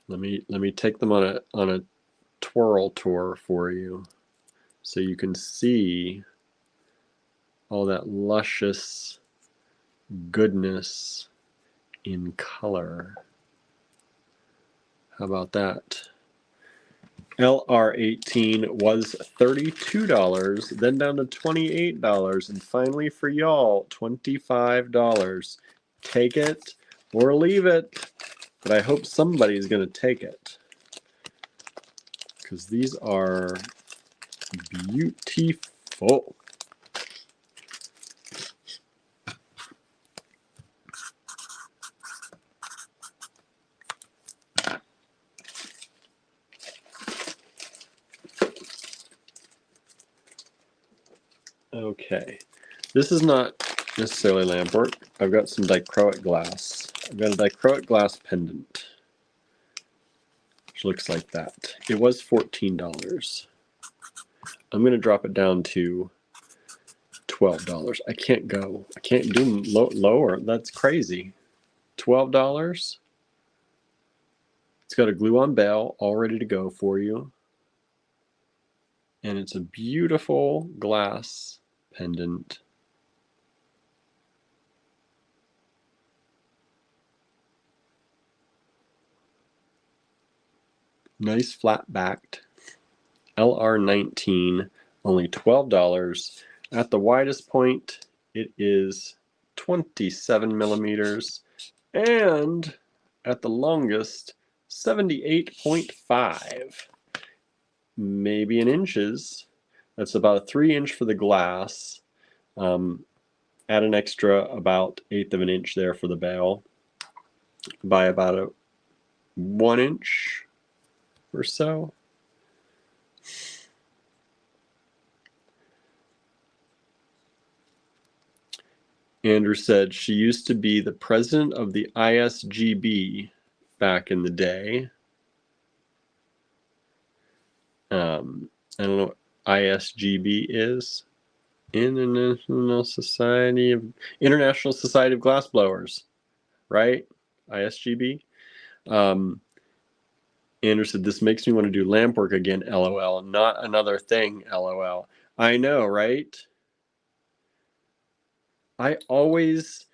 Let me take them on a twirl tour for you, so you can see all that luscious goodness in color. How about that? LR18 was $32, then down to $28, and finally for y'all, $25. Take it or leave it, but I hope somebody's going to take it, because these are beautiful. Okay, this is not necessarily Lampwork. I've got some dichroic glass. I've got a dichroic glass pendant, which looks like that. It was $14. I'm going to drop it down to $12. I can't go. I can't do lower. That's crazy. $12. It's got a glue-on bell all ready to go for you. And it's a beautiful glass pendant. Nice flat-backed. LR19, only $12. At the widest point, it is 27 millimeters. And at the longest, 78.5. Maybe in inches. That's about a 3-inch for the glass. Add an extra about 1/8 of an inch there for the bell, by about a 1 inch or so. Andrew said she used to be the president of the ISGB back in the day. I don't know what ISGB is. International Society of Glassblowers, right? ISGB. Andrew said, this makes me want to do Lampwork again, LOL. Not another thing, LOL. I know, right? I always,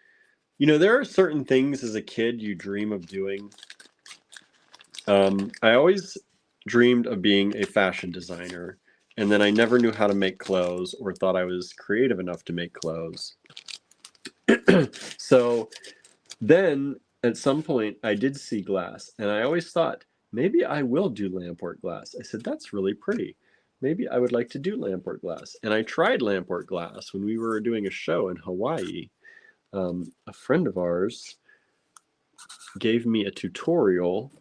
there are certain things as a kid you dream of doing. I always dreamed of being a fashion designer, and then I never knew how to make clothes or thought I was creative enough to make clothes. So then at some point I did see glass, and I always thought, maybe I will do lampwork glass. I said, that's really pretty. Maybe I would like to do lampwork glass. And I tried lampwork glass when we were doing a show in Hawaii. A friend of ours gave me a tutorial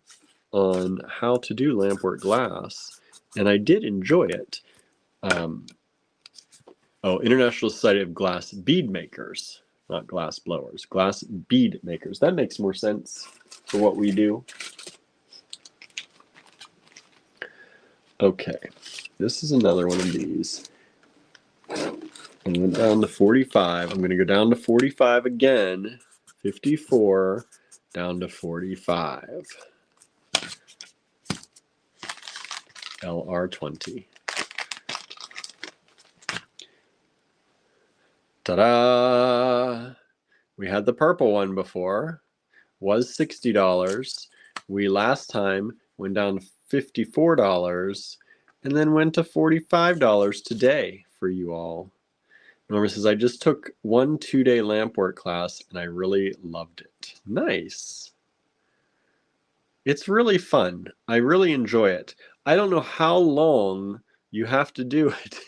on how to do lampwork glass, and I did enjoy it. International Society of Glass Bead Makers, not glass blowers, glass bead makers. That makes more sense for what we do. Okay, this is another one of these. I went down to 45. I'm going to go down to 45 again. 54 down to 45. LR20. Ta-da! We had the purple one before. Was $60. We last time went down to $54 and then went to $45 today for you all. Norma says, I just took 1 2-day lampwork class and I really loved it. Nice. It's really fun. I really enjoy it. I don't know how long you have to do it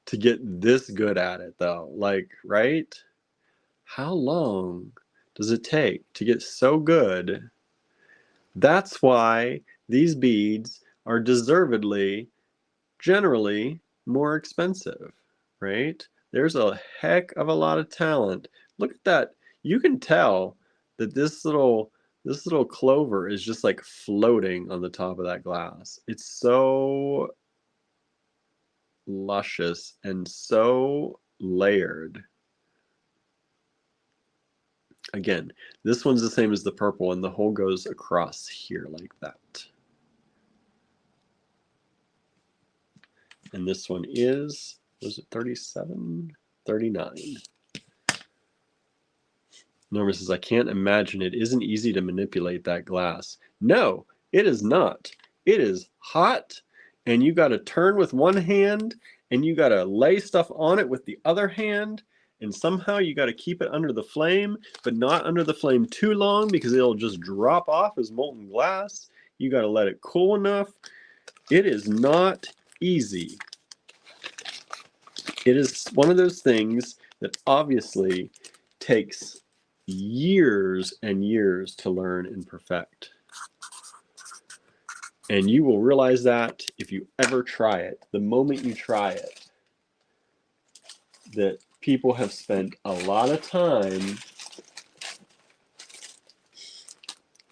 to get this good at it though. Like, right? How long does it take to get so good? That's why these beads are deservedly, generally, more expensive, right? There's a heck of a lot of talent. Look at that. You can tell that this little clover is just like floating on the top of that glass. It's so luscious and so layered. Again, this one's the same as the purple, and the hole goes across here like that. And this one is, was it 37? 39. Norma says, I can't imagine it isn't easy to manipulate that glass. No, it is not. It is hot, and you got to turn with one hand, and you got to lay stuff on it with the other hand, and somehow you got to keep it under the flame, but not under the flame too long because it'll just drop off as molten glass. You got to let it cool enough. It is not easy. It is one of those things that obviously takes years and years to learn and perfect. And you will realize that if you ever try it, the moment you try it, that people have spent a lot of time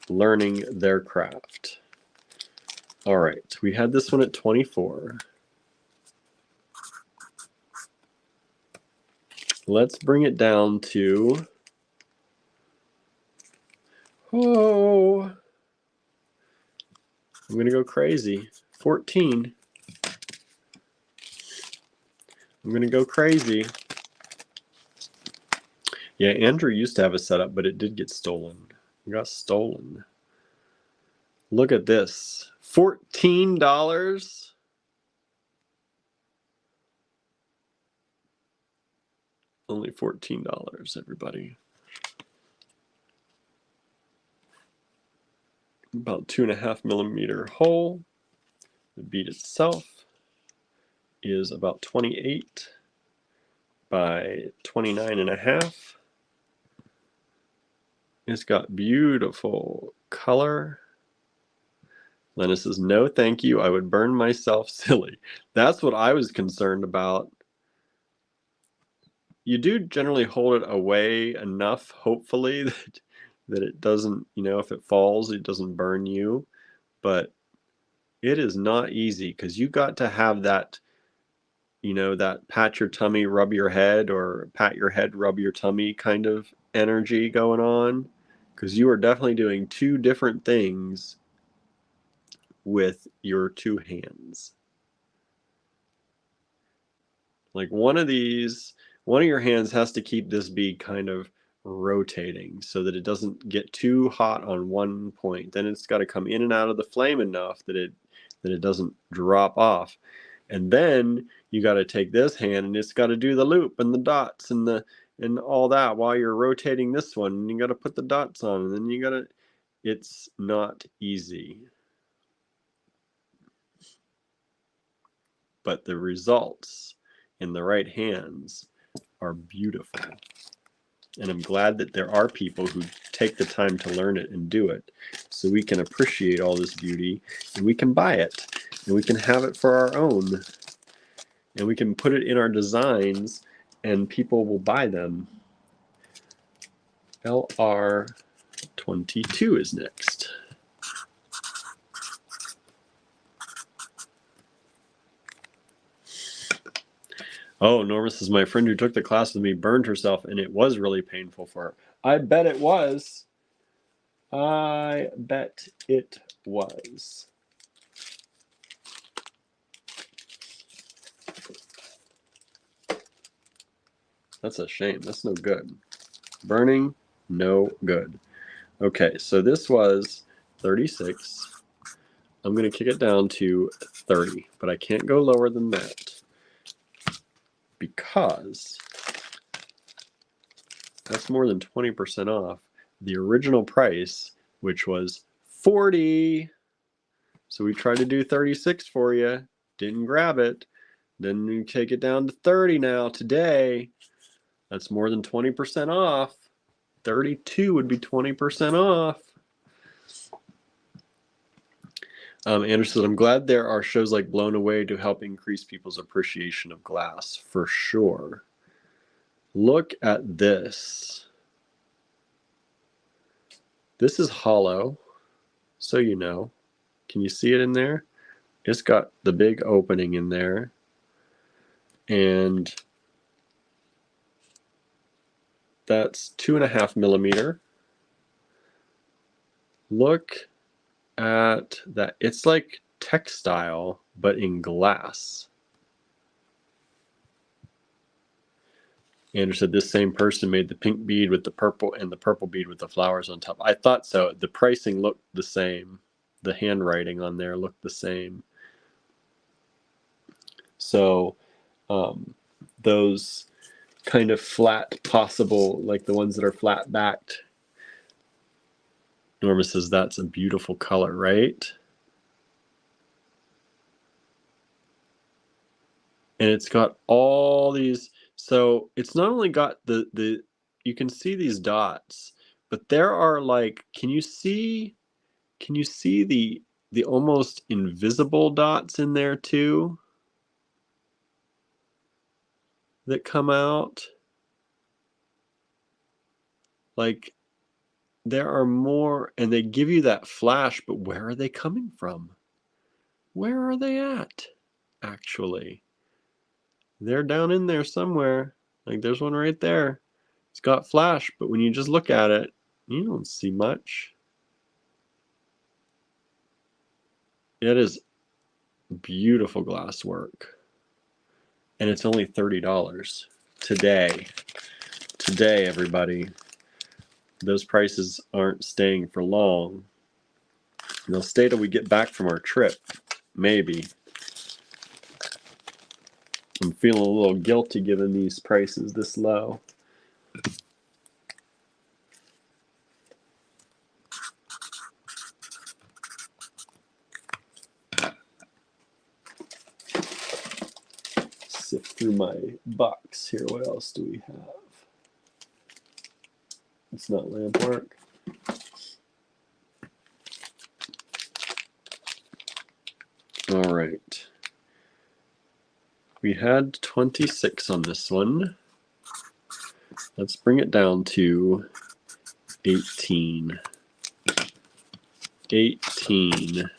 learning their craft. All right, we had this one at 24. Let's bring it down to, oh, I'm going to go crazy. 14. I'm going to go crazy. Yeah, Andrew used to have a setup, but it did get stolen. It got stolen. Look at this. $14? Only $14, everybody. About 2.5 millimeter hole. The bead itself is about 28 by 29.5. It's got beautiful color. Lena says, no, thank you. I would burn myself silly. That's what I was concerned about. You do generally hold it away enough, hopefully, that it doesn't, if it falls, it doesn't burn you. But it is not easy because you got to have that, that pat your tummy, rub your head, or pat your head, rub your tummy kind of energy going on. Because you are definitely doing two different things with your two hands. Like one of these one of your hands has to keep this bead kind of rotating so that it doesn't get too hot on one point. Then it's got to come in and out of the flame enough that it doesn't drop off. And then you got to take this hand and it's got to do the loop and the dots and all that while you're rotating this one. And you got to put the dots on, and then you got to. It's not easy. But the results in the right hands are beautiful. And I'm glad that there are people who take the time to learn it and do it, so we can appreciate all this beauty, and we can buy it, and we can have it for our own, and we can put it in our designs, and people will buy them. LR22 is next. Oh, Norma says, my friend who took the class with me burned herself, and it was really painful for her. I bet it was. I bet it was. That's a shame. That's no good. Burning, no good. Okay, so this was 36. I'm going to kick it down to 30, but I can't go lower than that because that's more than 20% off the original price, which was 40. So we tried to do 36 for you, didn't grab it. Then we take it down to 30 now today. That's more than 20% off. 32 would be 20% off. Andrew says, I'm glad there are shows like Blown Away to help increase people's appreciation of glass, for sure. Look at this. This is hollow, so you know. Can you see it in there? It's got the big opening in there. And that's 2.5 millimeter. Look at that. It's like textile, but in glass. Andrew said this same person made the pink bead with the purple and the purple bead with the flowers on top. I thought so. The pricing looked the same. The handwriting on there looked the same. So those kind of flat possible, like the ones that are flat backed. Norma says that's a beautiful color, right? And it's got all these, so it's not only got the you can see these dots, but there are like, can you see the almost invisible dots in there too that come out? Like there are more, and they give you that flash, but where are they coming from? Where are they at, actually? They're down in there somewhere. Like there's one right there. It's got flash, but when you just look at it, you don't see much. It is beautiful glass work. And it's only $30 today. Today, everybody. Those prices aren't staying for long. They'll stay till we get back from our trip. Maybe. I'm feeling a little guilty giving these prices this low. Sift through my box here. What else do we have? It's not Lampwork. All right. We had 26 on this one. Let's bring it down to 18. 18.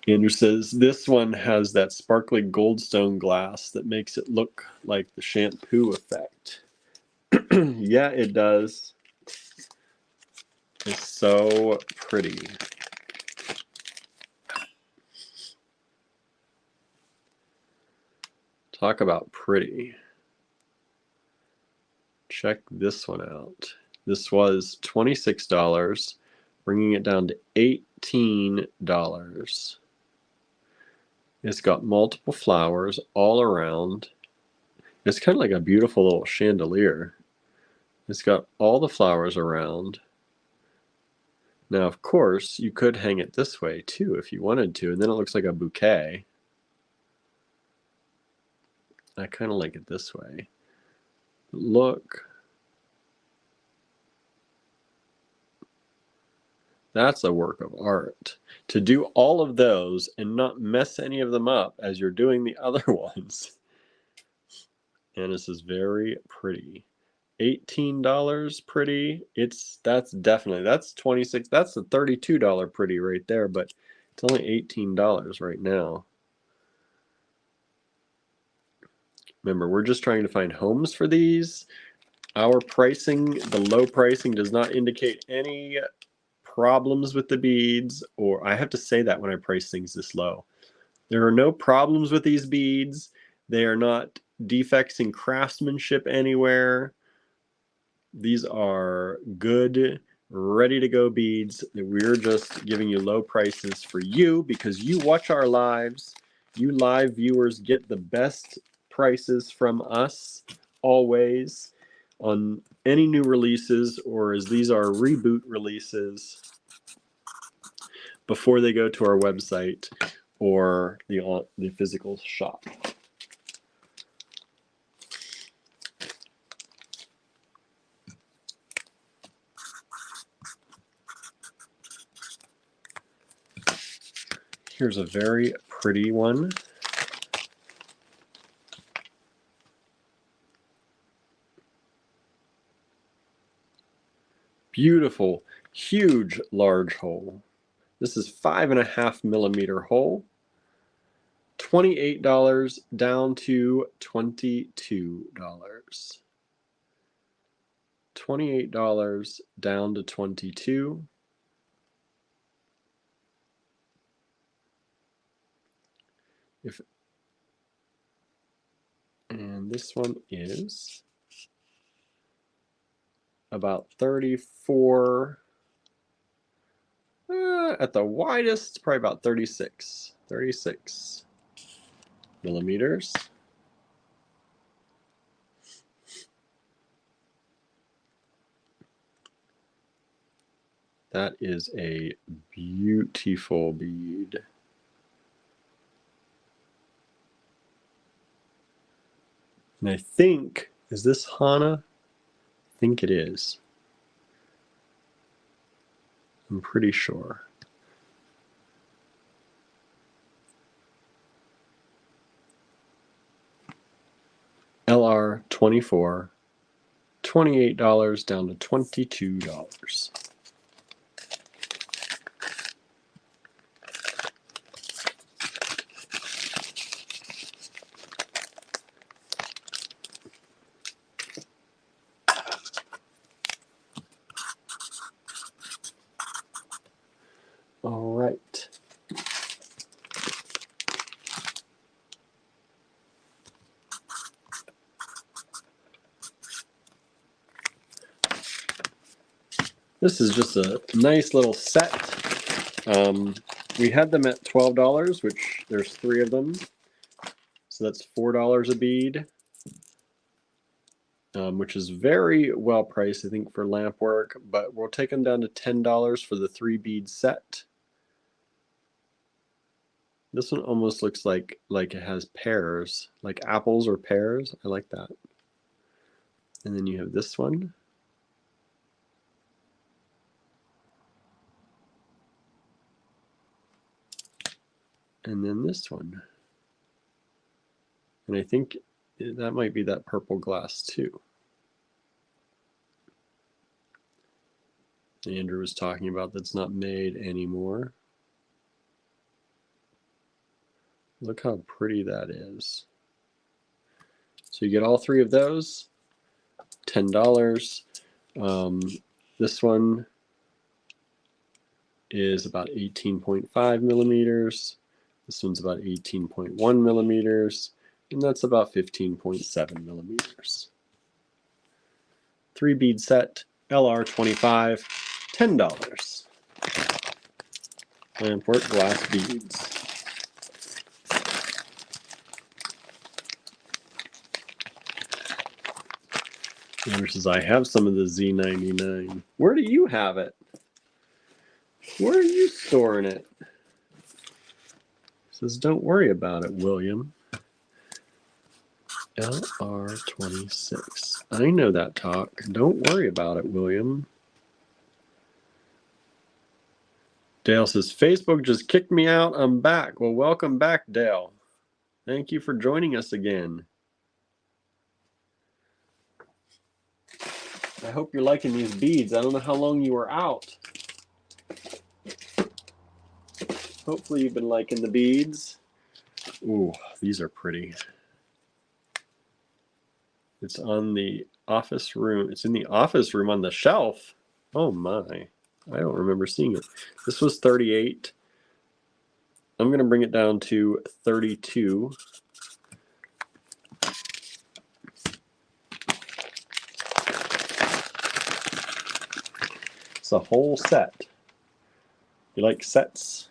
Andrew says this one has that sparkly goldstone glass that makes it look like the shampoo effect. Yeah, it does. It's so pretty. Talk about pretty. Check this one out. This was $26, bringing it down to $18. It's got multiple flowers all around. It's kind of like a beautiful little chandelier. It's got all the flowers around. Now, of course, you could hang it this way too if you wanted to, and then it looks like a bouquet. I kind of like it this way. Look. That's a work of art. To do all of those and not mess any of them up as you're doing the other ones. And this is very pretty. $18 pretty. That's 26. That's a $32 pretty right there, but it's only $18 right now. Remember, we're just trying to find homes for these. Our pricing, the low pricing, does not indicate any problems with the beads, or I have to say that when I price things this low. There are no problems with these beads. They are not defects in craftsmanship anywhere. These are good, ready to go beads. We're just giving you low prices for you because you watch our lives. You live viewers get the best prices from us always on any new releases, or as these are reboot releases before they go to our website or the physical shop. Here's a very pretty one. Beautiful, huge, large hole. This is 5.5 millimeter hole. $28 down to $22. $28 down to $22. And this one is about 34. At the widest, probably about 36 millimeters. That is a beautiful bead. And I think, is this Hana? I think it is. I'm pretty sure. LR24, $28 down to $22. All right. This is just a nice little set. We had them at $12, which there's 3 of them. So that's $4 a bead, which is very well priced, I think, for Lampwork. But we'll take them down to $10 for the 3 bead set. This one almost looks like it has pears, like apples or pears. I like that. And then you have this one. And then this one. And I think that might be that purple glass too. Andrew was talking about that's not made anymore. Look how pretty that is. So you get all 3 of those, $10. This one is about 18.5 millimeters. This one's about 18.1 millimeters. and that's about 15.7 millimeters. 3 bead set, LR25, $10. Lampwork glass beads. Andrew says, I have some of the Z99. Where do you have it? Where are you storing it? He says, don't worry about it, William. LR26. I know that talk. Don't worry about it, William. Dale says, Facebook just kicked me out. I'm back. Well, welcome back, Dale. Thank you for joining us again. I hope you're liking these beads. I don't know how long you were out. Hopefully you've been liking the beads. Ooh, these are pretty. It's on the office room. It's in the office room on the shelf. Oh my. I don't remember seeing it. This was 38. I'm going to bring it down to 32. It's a whole set. You like sets?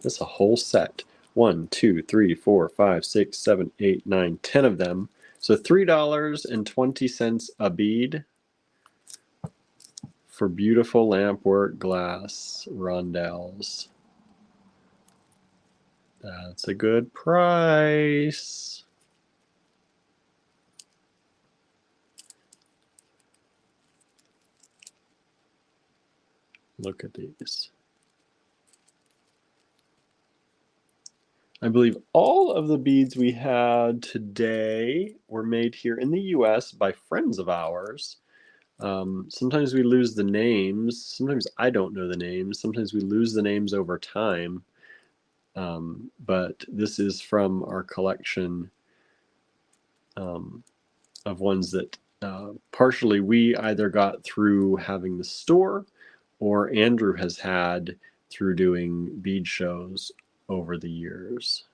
This is a whole set. 1, 2, 3, 4, 5, 6, 7, 8, 9, 10 of them. So $3.20 a bead for beautiful lampwork glass rondelles. That's a good price. Look at these. I believe all of the beads we had today were made here in the US by friends of ours. Sometimes we lose the names. Sometimes I don't know the names. Sometimes we lose the names over time. But this is from our collection of ones that partially we either got through having the store or Andrew has had through doing bead shows over the years.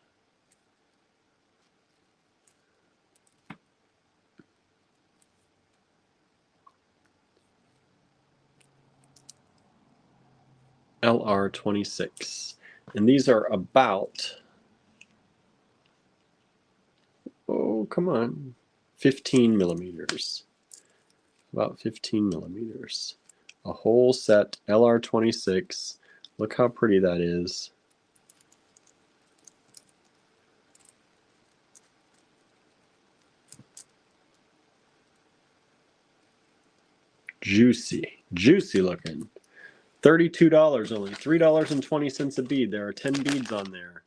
LR26. And these are about, oh, come on, 15 millimeters. About 15 millimeters. A whole set, LR26. Look how pretty that is. Juicy, juicy looking. $32 only, $3.20 a bead. There are 10 beads on there.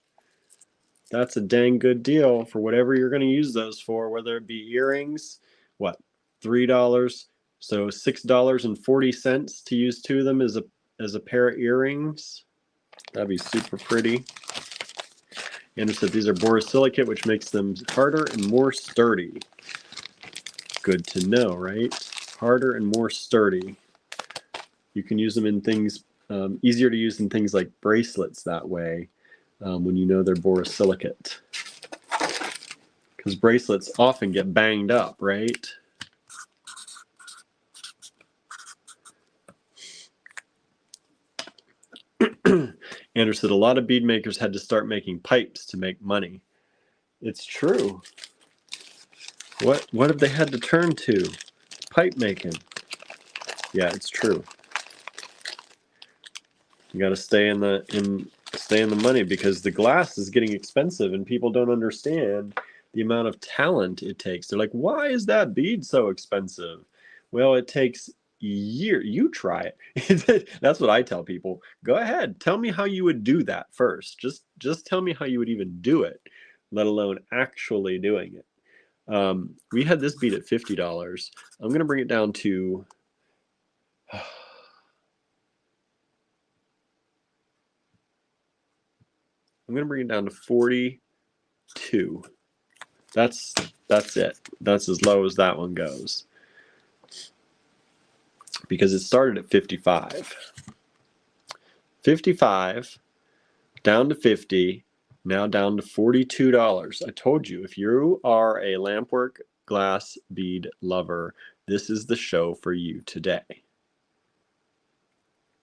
That's a dang good deal for whatever you're going to use those for, whether it be earrings, what, $3, so $6.40 to use 2 of them as a pair of earrings. That'd be super pretty. Andrew said these are borosilicate, which makes them harder and more sturdy. Good to know, right? Harder and more sturdy. You can use them in things, easier to use in things like bracelets that way, when you know they're borosilicate. Because bracelets often get banged up, right? Andrew said a lot of bead makers had to start making pipes to make money. It's true. What have they had to turn to? Pipe making. Yeah, it's true. You got to stay in the money because the glass is getting expensive and people don't understand the amount of talent it takes. They're like, why is that bead so expensive? Well, it takes years. You try it. That's what I tell people. Go ahead. Tell me how you would do that first. Just tell me how you would even do it, let alone actually doing it. We had this bead at $50. I'm going to bring it down to I'm going to bring it down to 42. That's it. That's as low as that one goes. Because it started at 55. 55 down to 50, Now down to $42. I told you, if you are a Lampwork glass bead lover, this is the show for you today.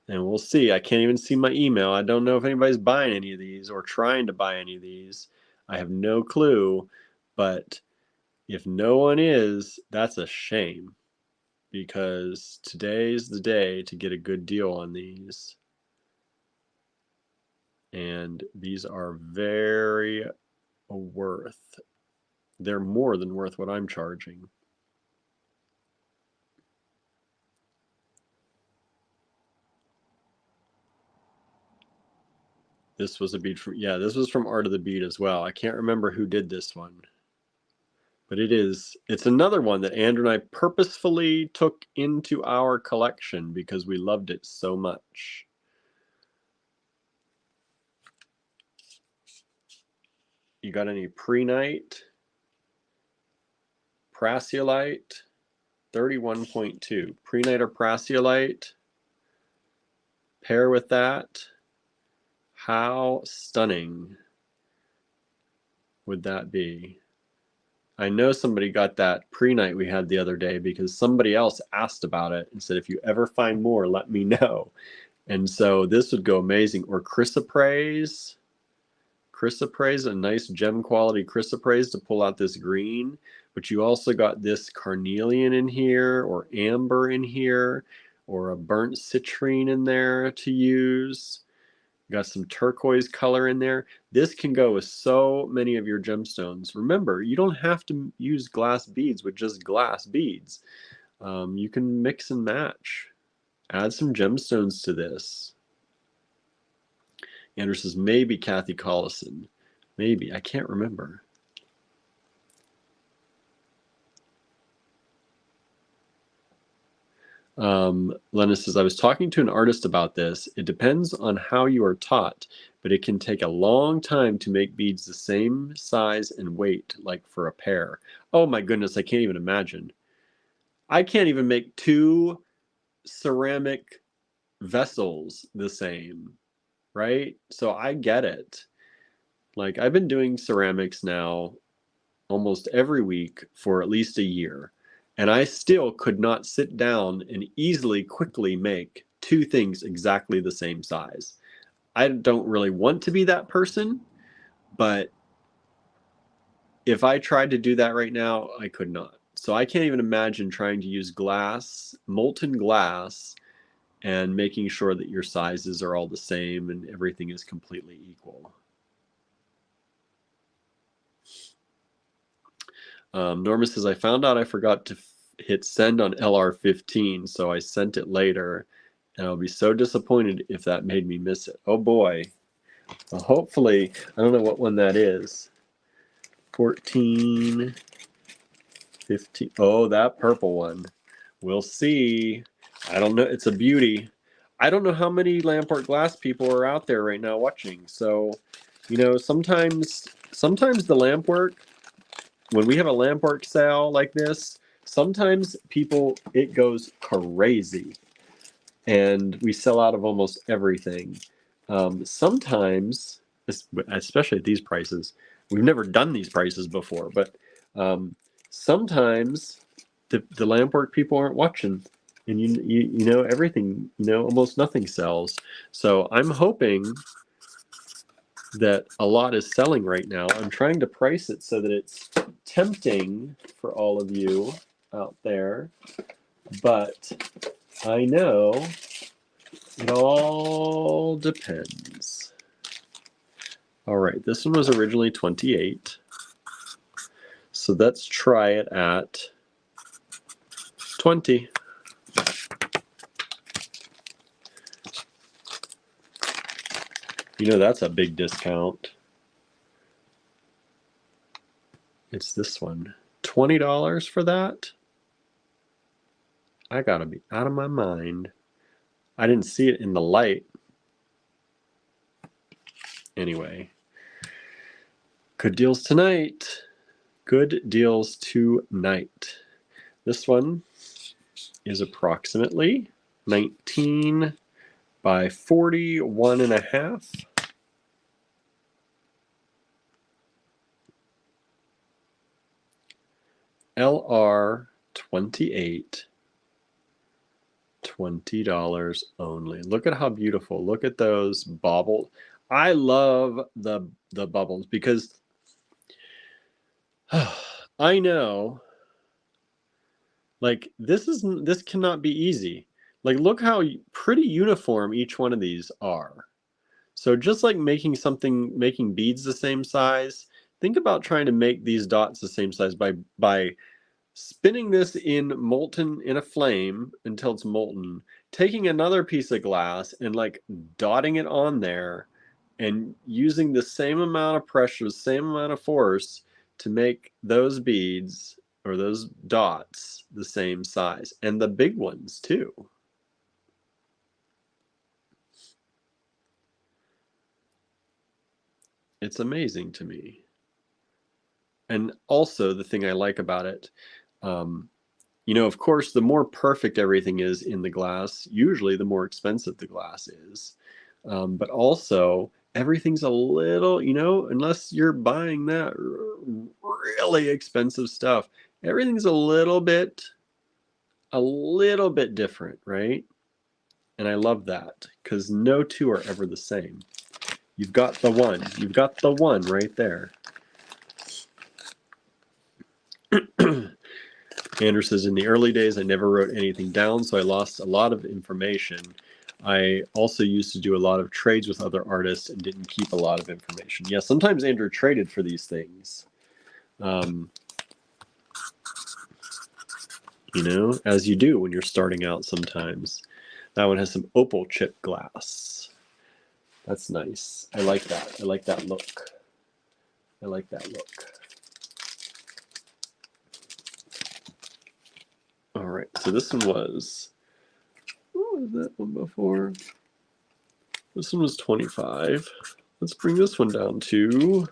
And we'll see. I can't even see my email. I don't know if anybody's buying any of these or trying to buy any of these. I have no clue. But if no one is, that's a shame, because today's the day to get a good deal on these. And these are very worth. They're more than worth what I'm charging. This was a bead from, yeah, this was from Art of the Bead as well. I can't remember who did this one. But it's another one that Andrew and I purposefully took into our collection because we loved it so much. You got any pre-night? Prasiolite, 31.2. Pre-night or Prasiolite? Pair with that. How stunning would that be? I know somebody got that pre-night we had the other day because somebody else asked about it and said, if you ever find more, let me know. And so this would go amazing. Or chrysoprase. Chrysoprase, a nice gem quality chrysoprase to pull out this green. But you also got this carnelian in here, or amber in here, or a burnt citrine in there to use. Got some turquoise color in there. This can go with so many of your gemstones. Remember, you don't have to use glass beads with just glass beads. You can mix and match. Add some gemstones to this. Andrew says, maybe Kathy Collison. Maybe. I can't remember. Lena says, I was talking to an artist about this. It depends on how you are taught, but it can take a long time to make beads the same size and weight, like for a pair. Oh my goodness, I can't even imagine. I can't even make 2 ceramic vessels the same, right? So I get it. Like, I've been doing ceramics now almost every week for at least a year. And I still could not sit down and easily, quickly make 2 things exactly the same size. I don't really want to be that person, but if I tried to do that right now, I could not. So I can't even imagine trying to use glass, molten glass, and making sure that your sizes are all the same and everything is completely equal. Norma says, I found out I forgot to hit send on LR15, so I sent it later, and I'll be so disappointed if that made me miss it. Oh boy. Well, hopefully, I don't know what one that is. 14, 15. Oh, that purple one. We'll see. I don't know. It's a beauty. I don't know how many Lampwork glass people are out there right now watching. So, you know, sometimes the Lampwork, when we have a Lampwork sale like this, sometimes it goes crazy and we sell out of almost everything. Sometimes, especially at these prices, we've never done these prices before, but sometimes the Lampwork people aren't watching, and you know everything, almost nothing sells. So I'm hoping that a lot is selling right now. I'm trying to price it so that it's tempting for all of you out there, but I know it all depends. All right, this one was originally 28. So let's try it at 20. You know, that's a big discount. It's this one. $20 for that? I gotta be out of my mind. I didn't see it in the light. Anyway. Good deals tonight. Good deals tonight. This one is approximately 19 by 41 and a half. LR28, $20 only. Look at how beautiful. Look at those baubles. I love the bubbles because I know, like, this cannot be easy. Like, look how pretty uniform each one of these are. So just like making beads the same size, think about trying to make these dots the same size by spinning this in a flame until it's molten, taking another piece of glass and like dotting it on there and using the same amount of pressure, the same amount of force to make those beads or those dots the same size, and the big ones too. It's amazing to me. And also the thing I like about it, of course, the more perfect everything is in the glass, usually the more expensive the glass is. But also, everything's a little, unless you're buying that really expensive stuff, everything's a little bit different, right? And I love that because no two are ever the same. You've got the one. You've got the one right there. Andrew says, in the early days, I never wrote anything down, so I lost a lot of information. I also used to do a lot of trades with other artists and didn't keep a lot of information. Yeah, sometimes Andrew traded for these things. As you do when you're starting out sometimes. That one has some opal chip glass. That's nice. I like that. I like that look. I like that look. All right, so this one was, what was that one before? This one was 25. Let's bring this one down to,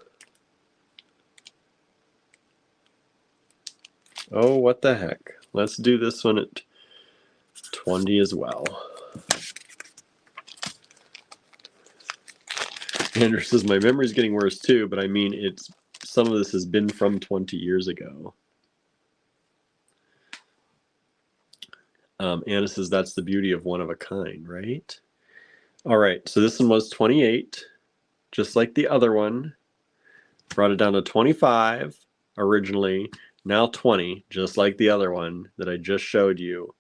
oh, what the heck. Let's do this one at 20 as well. Andrew says, my memory's getting worse too, but I mean, some of this has been from 20 years ago. Anna says, that's the beauty of one of a kind, right? All right, so this one was 28, just like the other one. Brought it down to 25 originally, now 20, just like the other one that I just showed you.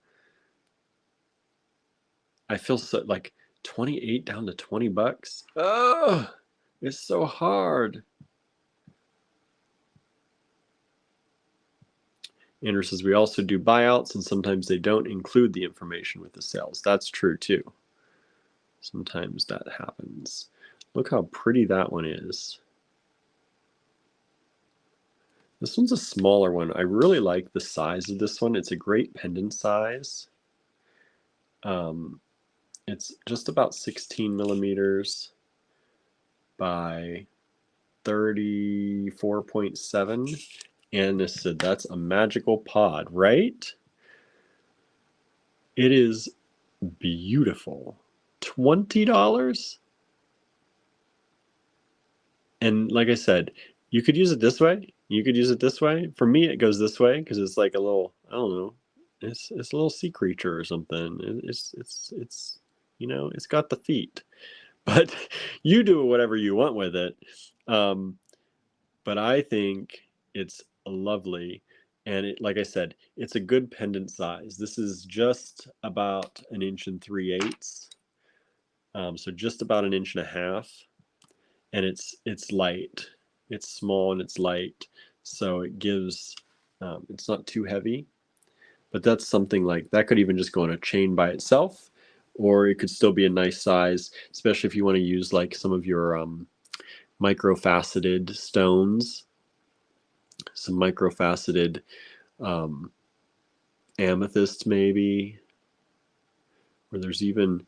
I feel so, like, 28 down to 20 bucks. Oh, it's so hard. Andrew says, we also do buyouts, and sometimes they don't include the information with the sales. That's true, too. Sometimes that happens. Look how pretty that one is. This one's a smaller one. I really like the size of this one. It's a great pendant size. It's just about 16 millimeters by 34.7. And this said, that's a magical pod, right? It is beautiful. $20? And like I said, you could use it this way. You could use it this way. For me, it goes this way because it's like a little, I don't know, it's a little sea creature or something. It's it's got the feet. But you do whatever you want with it. But I think it's lovely. And like I said, it's a good pendant size. This is just about 1 3/8. So just about 1.5 inches. And it's light. It's small and it's light. So it gives, it's not too heavy. But that's something like, that could even just go on a chain by itself. Or it could still be a nice size, especially if you want to use like some of your microfaceted stones, some microfaceted amethyst maybe, or there's even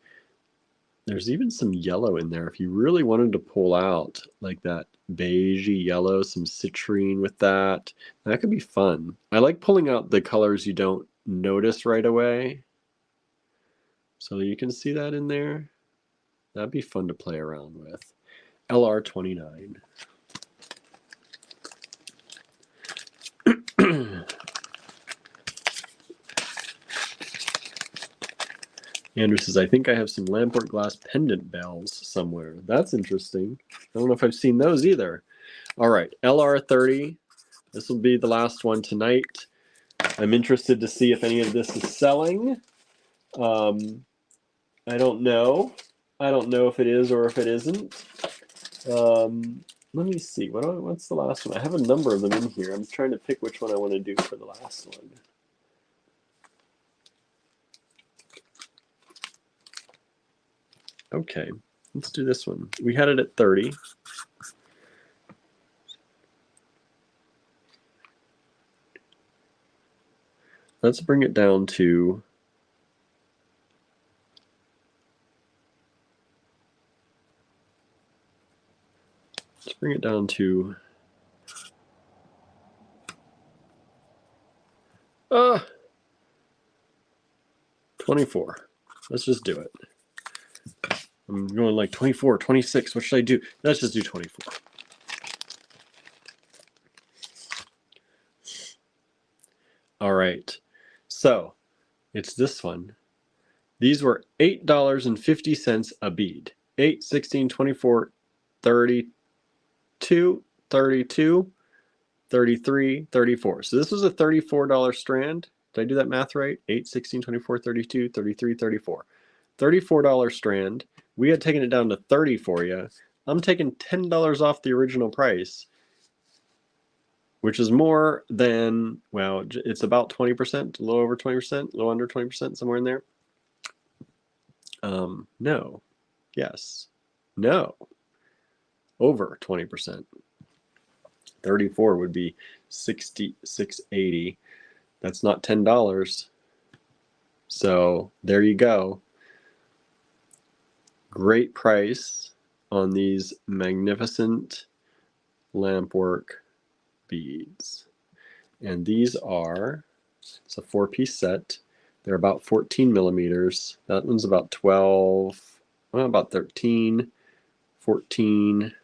some yellow in there if you really wanted to pull out like that beigey yellow, some citrine with that could be fun. I like pulling out the colors you don't notice right away, so you can see that in there. That'd be fun to play around with. LR29. Andrew says, I think I have some Lampwork glass pendant bells somewhere. That's interesting. I don't know if I've seen those either. All right, LR30. This will be the last one tonight. I'm interested to see if any of this is selling. I don't know. I don't know if it is or if it isn't. Let me see. What's the last one? I have a number of them in here. I'm trying to pick which one I want to do for the last one. Okay, let's do this one. We had it at 30. Let's bring it down to $24. 24. Let's just do it. I'm going like 24, 26. What should I do? Let's just do 24. All right. So it's this one. These were $8.50 a bead. 8, 16, 24, 32, 32, 33, 34. So this was a $34 strand. Did I do that math right? 8, 16, 24, 32, 33, 34. $34 strand. We had taken it down to 30 for you. I'm taking $10 off the original price, which is more than, well, it's about 20%, a little over 20%, a little under 20%, somewhere in there. No. Yes. No. Over 20%. 34 would be $66.80. That's not $10. So there you go. Great price on these magnificent Lampwork beads. And these are, it's a 4-piece set. They're about 14 millimeters. That one's about 12, well, about 13, 14,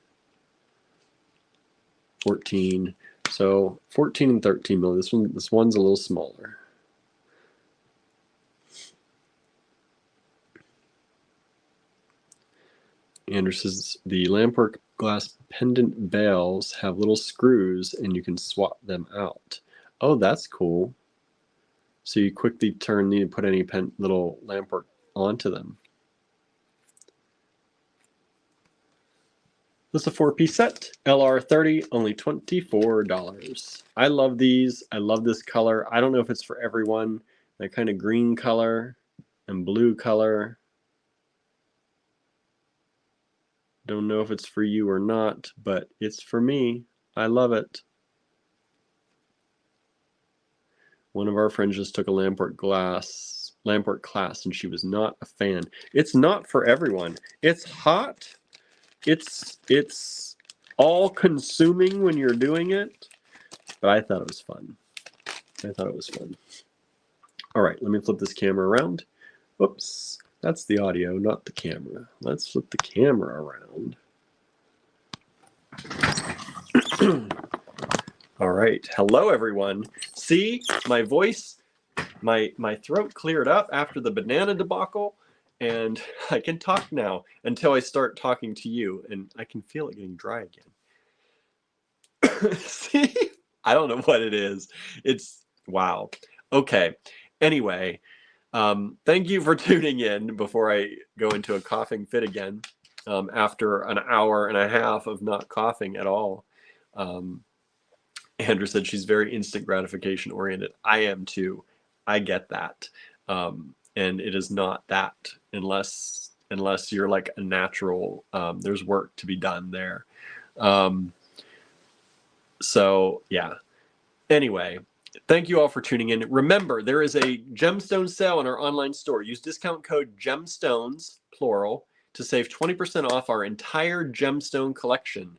14. So 14 and 13 millimeters. This one's a little smaller. Andrew says the Lampwork glass pendant bells have little screws and you can swap them out. Oh, that's cool. So you quickly need to put any little Lampwork onto them. This is a 4-piece set, LR30, only $24. I love these. I love this color. I don't know if it's for everyone. That kind of green color and blue color. Don't know if it's for you or not, but it's for me. I love it. One of our friends just took a Lampwork class, and she was not a fan. It's not for everyone. It's hot. It's all-consuming when you're doing it, but I thought it was fun. All right, let me flip this camera around. Whoops, that's the audio, not the camera. Let's flip the camera around. All right, hello everyone. See, my voice, my throat cleared up after the banana debacle, and I can talk now until I start talking to you, and I can feel it getting dry again. See, I don't know what it is. It's, wow. Okay, anyway, thank you for tuning in before I go into a coughing fit again after an hour and a half of not coughing at all. Andrew said she's very instant gratification oriented. I am too. I get that. And it is not that unless you're like a natural, there's work to be done there. So yeah. Anyway, thank you all for tuning in. Remember, there is a gemstone sale in our online store. Use discount code GEMSTONES, plural, to save 20% off our entire gemstone collection.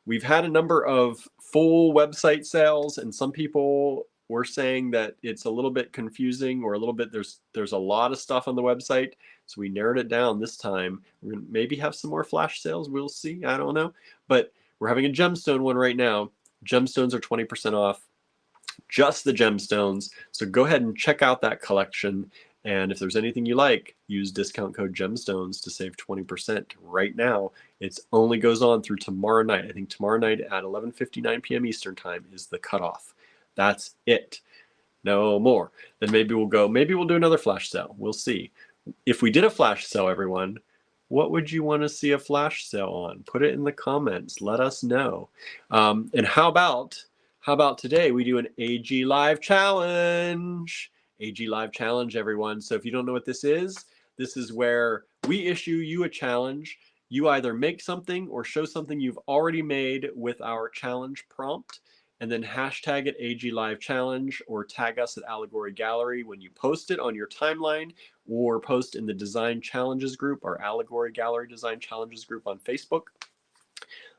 We've had a number of full website sales, and some people were saying that it's a little bit confusing, or a little bit, there's a lot of stuff on the website. So we narrowed it down this time. We're gonna maybe have some more flash sales. We'll see. I don't know. But we're having a gemstone one right now. Gemstones are 20% off. Just the gemstones. So go ahead and check out that collection. And if there's anything you like, use discount code GEMSTONES to save 20% right now. It only goes on through tomorrow night. I think tomorrow night at 11:59 p.m. Eastern time is the cutoff. That's it. No more. Then maybe we'll do another flash sale. We'll see. If we did a flash sale, everyone, what would you want to see a flash sale on? Put it in the comments. Let us know. And how about today we do an AG Live Challenge? AG Live Challenge, everyone. So if you don't know what this is where we issue you a challenge. You either make something or show something you've already made with our challenge prompt, and then hashtag it AG Live Challenge or tag us at Allegory Gallery when you post it on your timeline, or post in the Design Challenges group, our Allegory Gallery Design Challenges group on Facebook.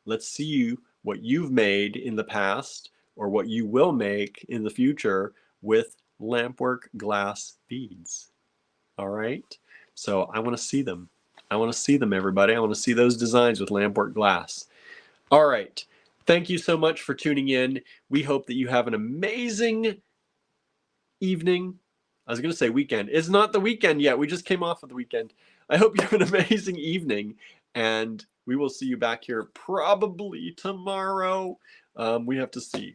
Let's see what you've made in the past or what you will make in the future with Lampwork glass beads. All right, so I want to see them. I want to see them, everybody. I want to see those designs with Lampwork glass. All right. Thank you so much for tuning in. We hope that you have an amazing evening. I was going to say weekend. It's not the weekend yet. We just came off of the weekend. I hope you have an amazing evening, and we will see you back here probably tomorrow. We have to see.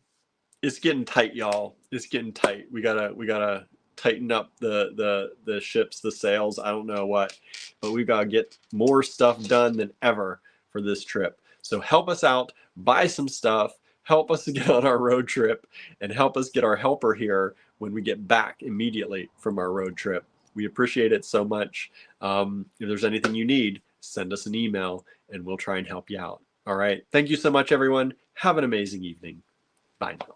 It's getting tight, y'all. It's getting tight. We gotta tighten up the ships, the sails. I don't know what, but we gotta get more stuff done than ever for this trip. So help us out, buy some stuff, help us to get on our road trip, and help us get our helper here when we get back immediately from our road trip. We appreciate it so much. If there's anything you need, send us an email and we'll try and help you out. All right. Thank you so much, everyone. Have an amazing evening. Bye now.